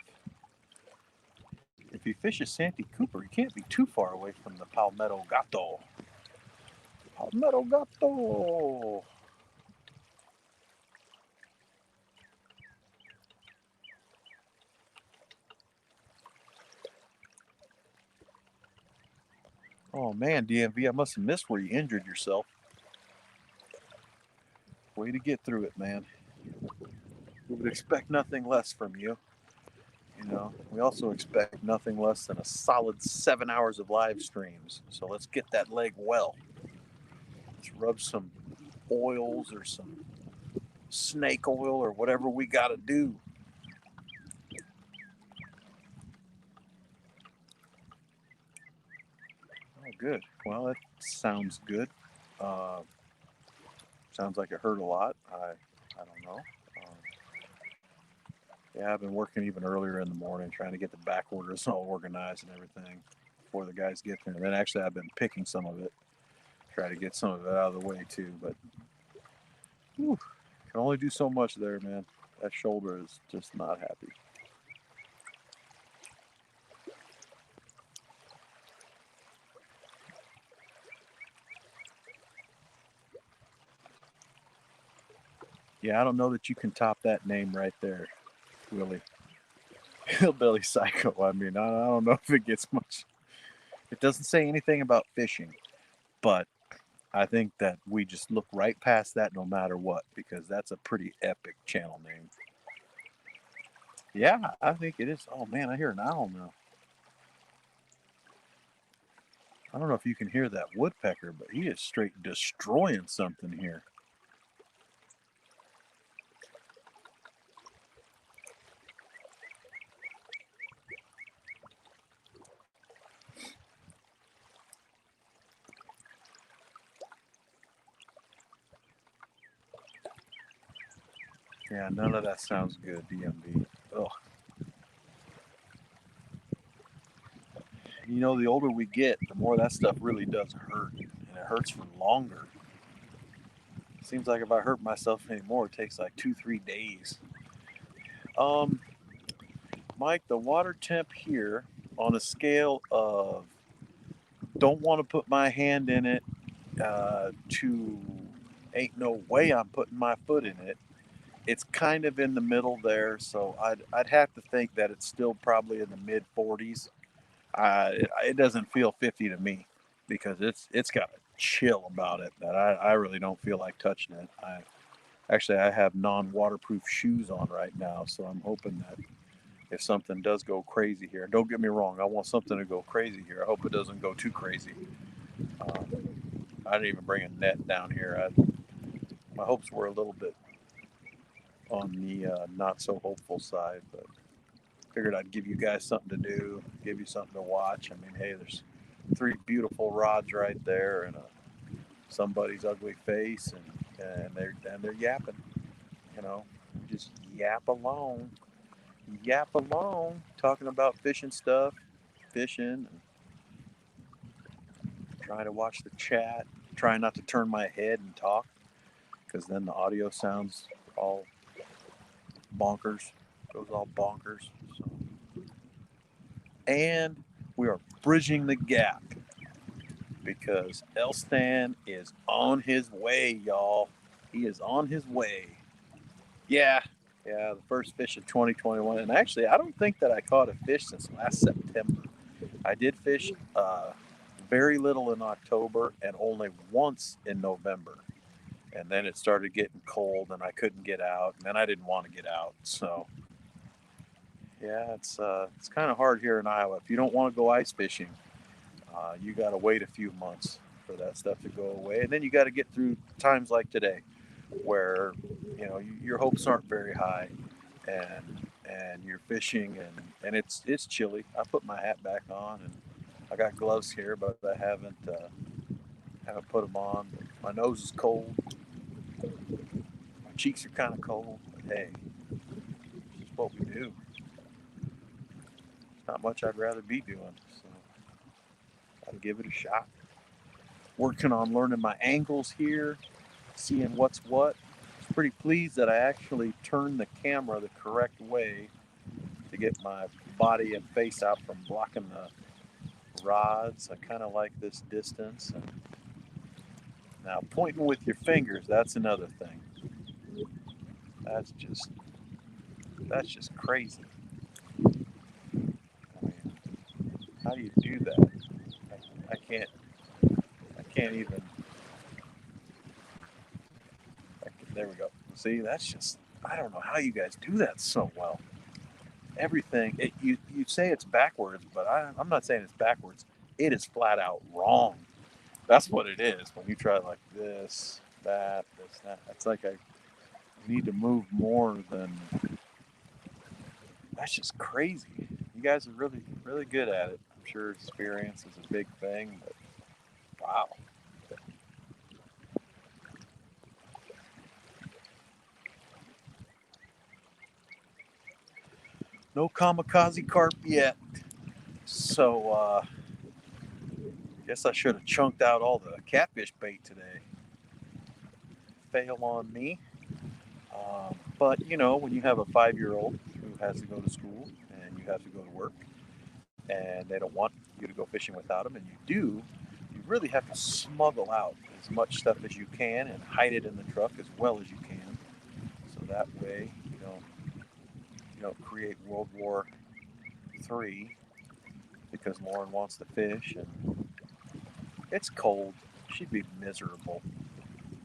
If you fish a Santee Cooper, you can't be too far away from the Palmetto Gato. Palmetto Gato. Oh man, DMV, I must have missed where you injured yourself. Way to get through it, man. We would expect nothing less from you. You know, we also expect nothing less than a solid 7 hours of live streams. So let's get that leg well. Let's rub some oils or some snake oil or whatever we got to do. Oh, good. Well, that sounds good. Uh, sounds like it hurt a lot. I don't know. Yeah, I've been working even earlier in the morning trying to get the back orders all organized and everything before the guys get there. And then actually I've been picking some of it, try to get some of it out of the way too. But whew, can only do so much there, man. That shoulder is just not happy. Yeah, I don't know that you can top that name right there, Willie. Hillbilly Psycho. I mean, I don't know if it gets much. It doesn't say anything about fishing, but I think that we just look right past that no matter what, because that's a pretty epic channel name. Yeah, I think it is. Oh man, I hear an owl now. I don't know if you can hear that woodpecker, but he is straight destroying something here. Yeah, none of that sounds good, DMV. Ugh. You know, the older we get, the more that stuff really does hurt, and it hurts for longer. Seems like if I hurt myself anymore, it takes like 2, 3 days. Um, Mike, the water temp here on a scale of don't want to put my hand in it to ain't no way I'm putting my foot in it. It's kind of in the middle there, so I'd have to think that it's still probably in the mid 40s. It doesn't feel 50 to me because it's got a chill about it that I really don't feel like touching it. I have non-waterproof shoes on right now, so I'm hoping that if something does go crazy here, don't get me wrong, I want something to go crazy here. I hope it doesn't go too crazy. I didn't even bring a net down here. My hopes were a little bit on the not so hopeful side, but figured I'd give you guys something to do, give you something to watch. I mean, hey, there's 3 beautiful rods right there and somebody's ugly face, and they're yapping. You know, just yap along, talking about fishing stuff, fishing, and trying to watch the chat, trying not to turn my head and talk, because then the audio sounds all bonkers, goes all bonkers. So. And we are bridging the gap because Elstan is on his way, y'all. He is on his way. Yeah, the first fish of 2021. And actually, I don't think that I caught a fish since last September. I did fish very little in October and only once in November. And then it started getting cold and I couldn't get out. And then I didn't want to get out. So, yeah, it's kind of hard here in Iowa. If you don't want to go ice fishing, you got to wait a few months for that stuff to go away. And then you got to get through times like today where, you know, your hopes aren't very high and you're fishing and it's chilly. I put my hat back on and I got gloves here, but I haven't put them on. My nose is cold. My cheeks are kind of cold. hey, it's what we do. There's not much I'd rather be doing, so I'd give it a shot. Working on learning my angles here, seeing what's what. I was pretty pleased that I actually turned the camera the correct way to get my body and face out from blocking the rods. I kind of like this distance. And now pointing with your fingers, that's another thing. That's just that's just crazy. I mean, how do you do that? I can't I can't even. There we go. See, that's just I don't know how you guys do that so well. Everything you say it's backwards, but I'm not saying it's backwards. It is flat out wrong. That's what it is. When you try like this, that, this, that, it's like I need to move more than. That's just crazy. You guys are really, really good at it. I'm sure experience is a big thing, but wow. No kamikaze carp yet. So, guess I should have chunked out all the catfish bait today. Fail on me. But, when you have a 5-year-old who has to go to school and you have to go to work and they don't want you to go fishing without them, and you do, you really have to smuggle out as much stuff as you can and hide it in the truck as well as you can. So that way you don't create World War III because Lauren wants to fish and it's cold. She'd be miserable.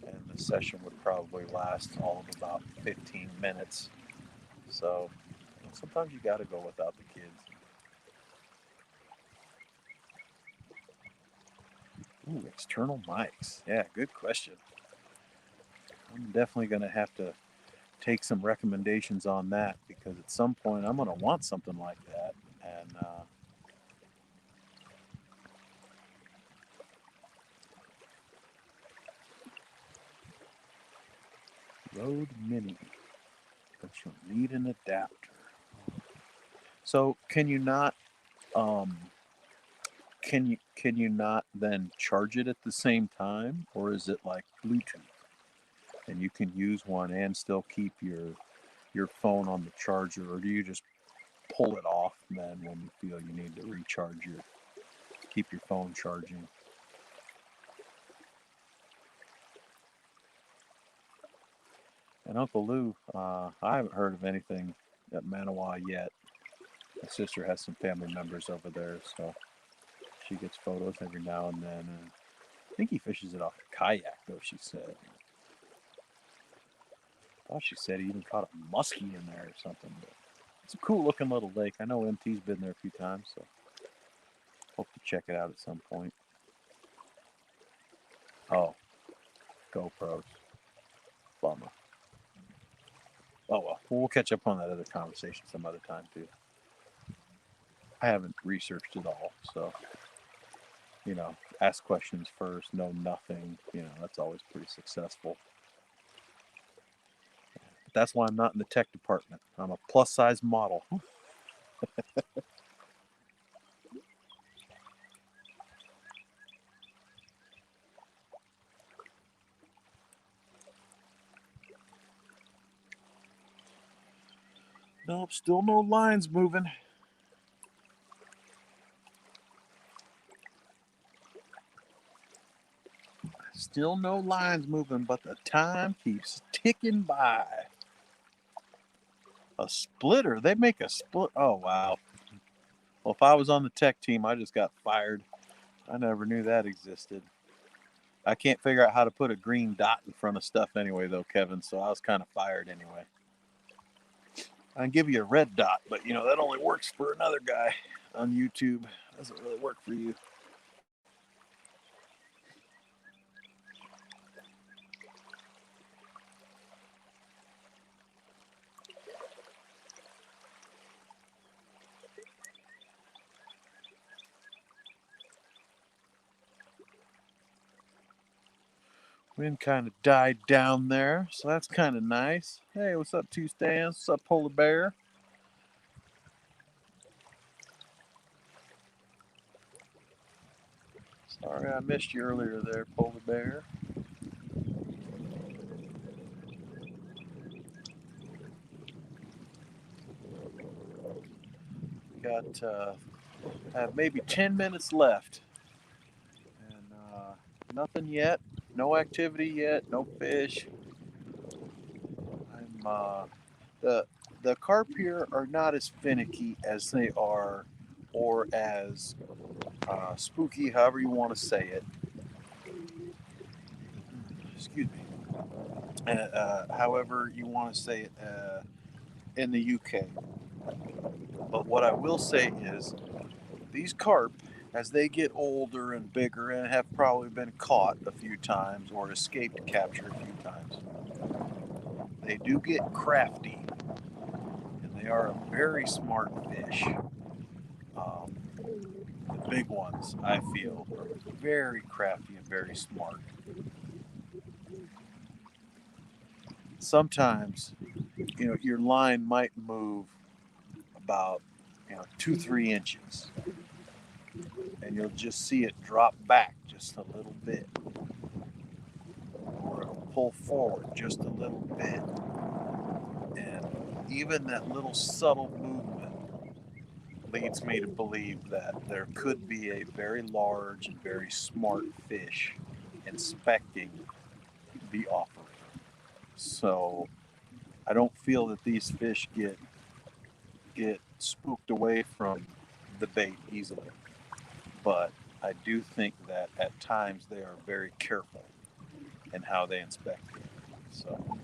And the session would probably last all of about 15 minutes. So sometimes you got to go without the kids. Ooh, external mics. Yeah, good question. I'm definitely going to have to take some recommendations on that because at some point I'm going to want something like that. And Rode Mini, but you'll need an adapter. So can you not? Um, can you not then charge it at the same time, or is it like Bluetooth and you can use one and still keep your phone on the charger, or do you just pull it off then when you feel you need to recharge your keep your phone charging? And Uncle Lou, I haven't heard of anything at Manawa yet. My sister has some family members over there, so she gets photos every now and then. And I think he fishes it off a kayak, though, she said. I thought she said he even caught a muskie in there or something. But it's a cool looking little lake. I know MT's been there a few times, so hope to check it out at some point. Oh, GoPros. Bummer. Oh well, we'll catch up on that other conversation some other time too. I haven't researched it all, so ask questions first, know nothing. That's always pretty successful. But that's why I'm not in the tech department. I'm a plus size model. Nope, still no lines moving. Still no lines moving, but the time keeps ticking by. A splitter? They make a split? Oh, wow. Well, if I was on the tech team, I just got fired. I never knew that existed. I can't figure out how to put a green dot in front of stuff anyway, though, Kevin, so I was kind of fired anyway. I can give you a red dot, but that only works for another guy on YouTube. Doesn't really work for you. Wind kind of died down there, so that's kind of nice. Hey, what's up, Two Stands? What's up, Polar Bear? Sorry I missed you earlier there, Polar Bear. Got have maybe 10 minutes left, and nothing yet. No activity yet. No fish. I'm the the carp here are not as finicky as they are, or as spooky, however you want to say it. Excuse me. However you want to say it in the UK. But what I will say is these carp, as they get older and bigger and have probably been caught a few times or escaped capture a few times, they do get crafty, and they are a very smart fish. Um, the big ones, I feel, are very crafty and very smart. Sometimes, your line might move about 2-3 inches, and you'll just see it drop back just a little bit, or it'll pull forward just a little bit. And even that little subtle movement leads me to believe that there could be a very large and very smart fish inspecting the offering. So I don't feel that these fish get spooked away from the bait easily. But I do think that at times they are very careful in how they inspect it. So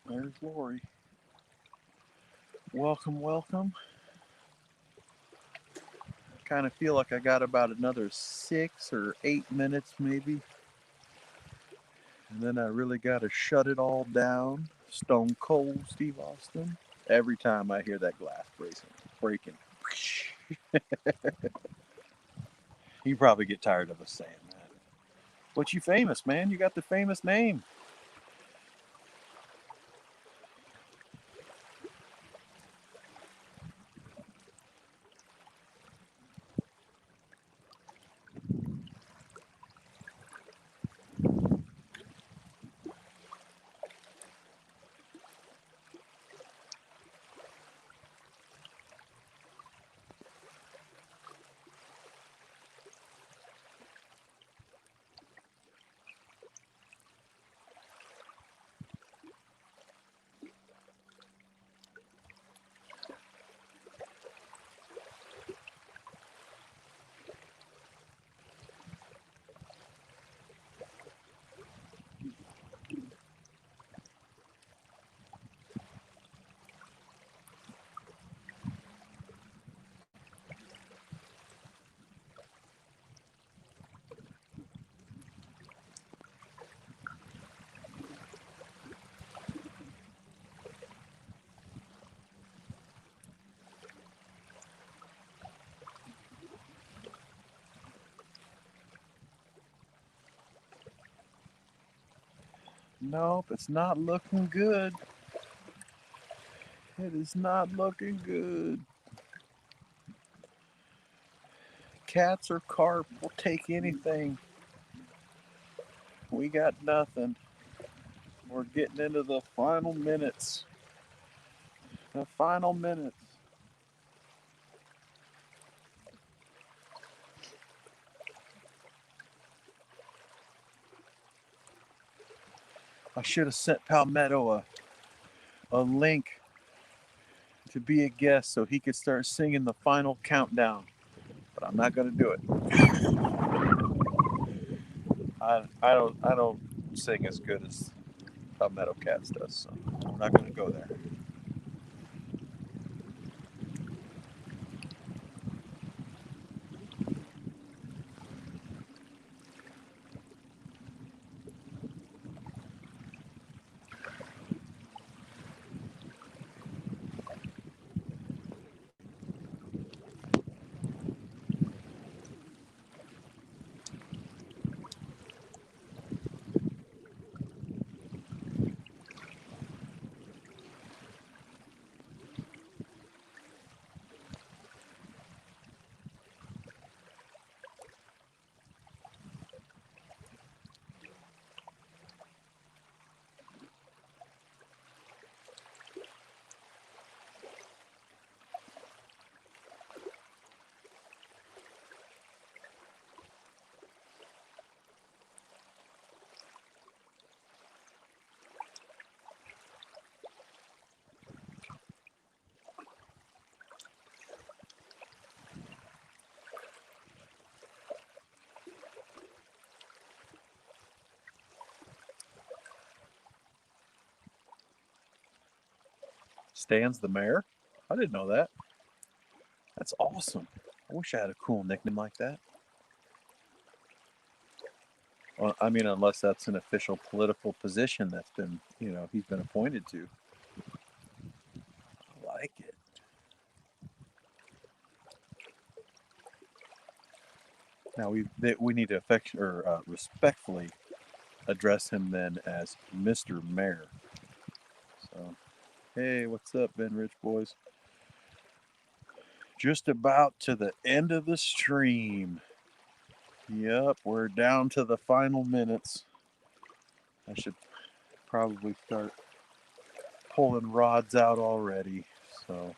there's Lori. Welcome, welcome. Kind of feel like I got about another 6 or 8 minutes maybe. And then I really got to shut it all down. Stone Cold Steve Austin. Every time I hear that glass breaking. You probably get tired of us saying that. But you famous, man. You got the famous name. Nope, it's not looking good. It is not looking good. Cats or carp will take anything. We got nothing. We're getting into the final minutes. The final minutes. I should have sent Palmetto a link to be a guest so he could start singing the final countdown. But I'm not gonna do it. I don't sing as good as Palmetto Cats does, so I'm not gonna go there. Stan's the mayor? I didn't know that. That's awesome. I wish I had a cool nickname like that. Well, I mean, unless that's an official political position that's been, he's been appointed to. I like it. Now we need to respectfully address him then as Mr. Mayor. So, hey, what's up, Ben Rich boys? Just about to the end of the stream. Yep, we're down to the final minutes. I should probably start pulling rods out already. So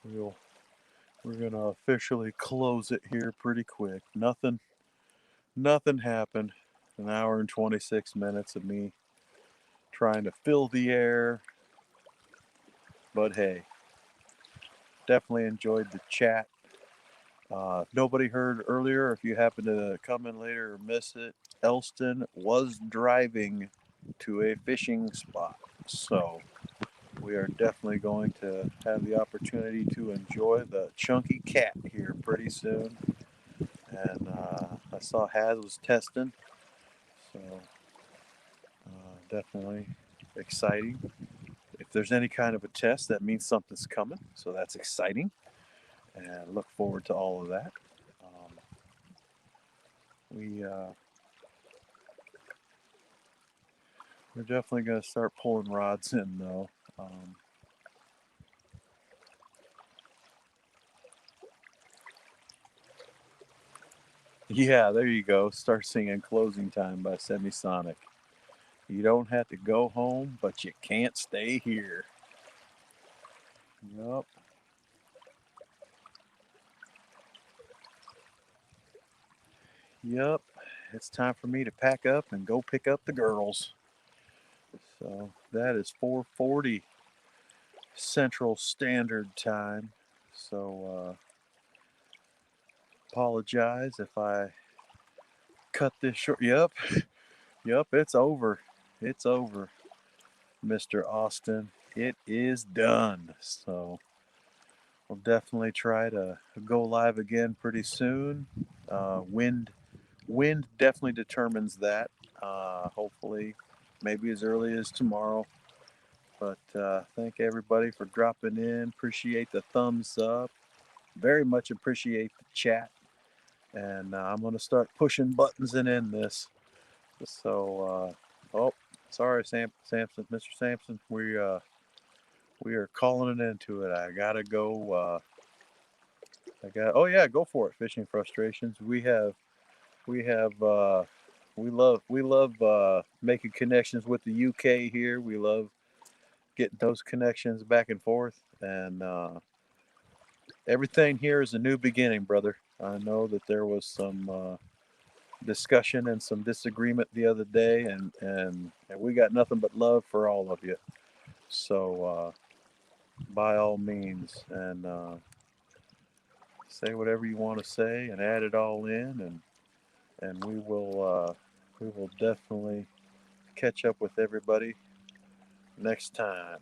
we're gonna officially close it here pretty quick. Nothing happened. An hour and 26 minutes of me trying to fill the air. But hey, definitely enjoyed the chat. If nobody heard earlier, if you happen to come in later or miss it, Elston was driving to a fishing spot. So we are definitely going to have the opportunity to enjoy the chunky cat here pretty soon. And I saw Haz was testing. So definitely exciting. If there's any kind of a test, that means something's coming. So that's exciting. And look forward to all of that. We're definitely going to start pulling rods in, though. Yeah, there you go. Start singing Closing Time by Semisonic. You don't have to go home, but you can't stay here. Yup. Yup. It's time for me to pack up and go pick up the girls. So that is 4:40 Central Standard Time. So apologize if I cut this short. Yep. It's over. It's over, Mr. Austin. It is done. So we'll definitely try to go live again pretty soon. Wind definitely determines that. Hopefully, maybe as early as tomorrow. But thank everybody for dropping in. Appreciate the thumbs up. Very much appreciate the chat. And I'm going to start pushing buttons and end this. So, sorry, Samson, Mr. Sampson. We are calling it into it. I gotta go. Oh yeah, go for it. Fishing frustrations. We have we love making connections with the UK here. We love getting those connections back and forth, and everything here is a new beginning, brother. I know that there was some discussion and some disagreement the other day, and we got nothing but love for all of you. So by all means, and say whatever you want to say and add it all in, and we will definitely catch up with everybody next time.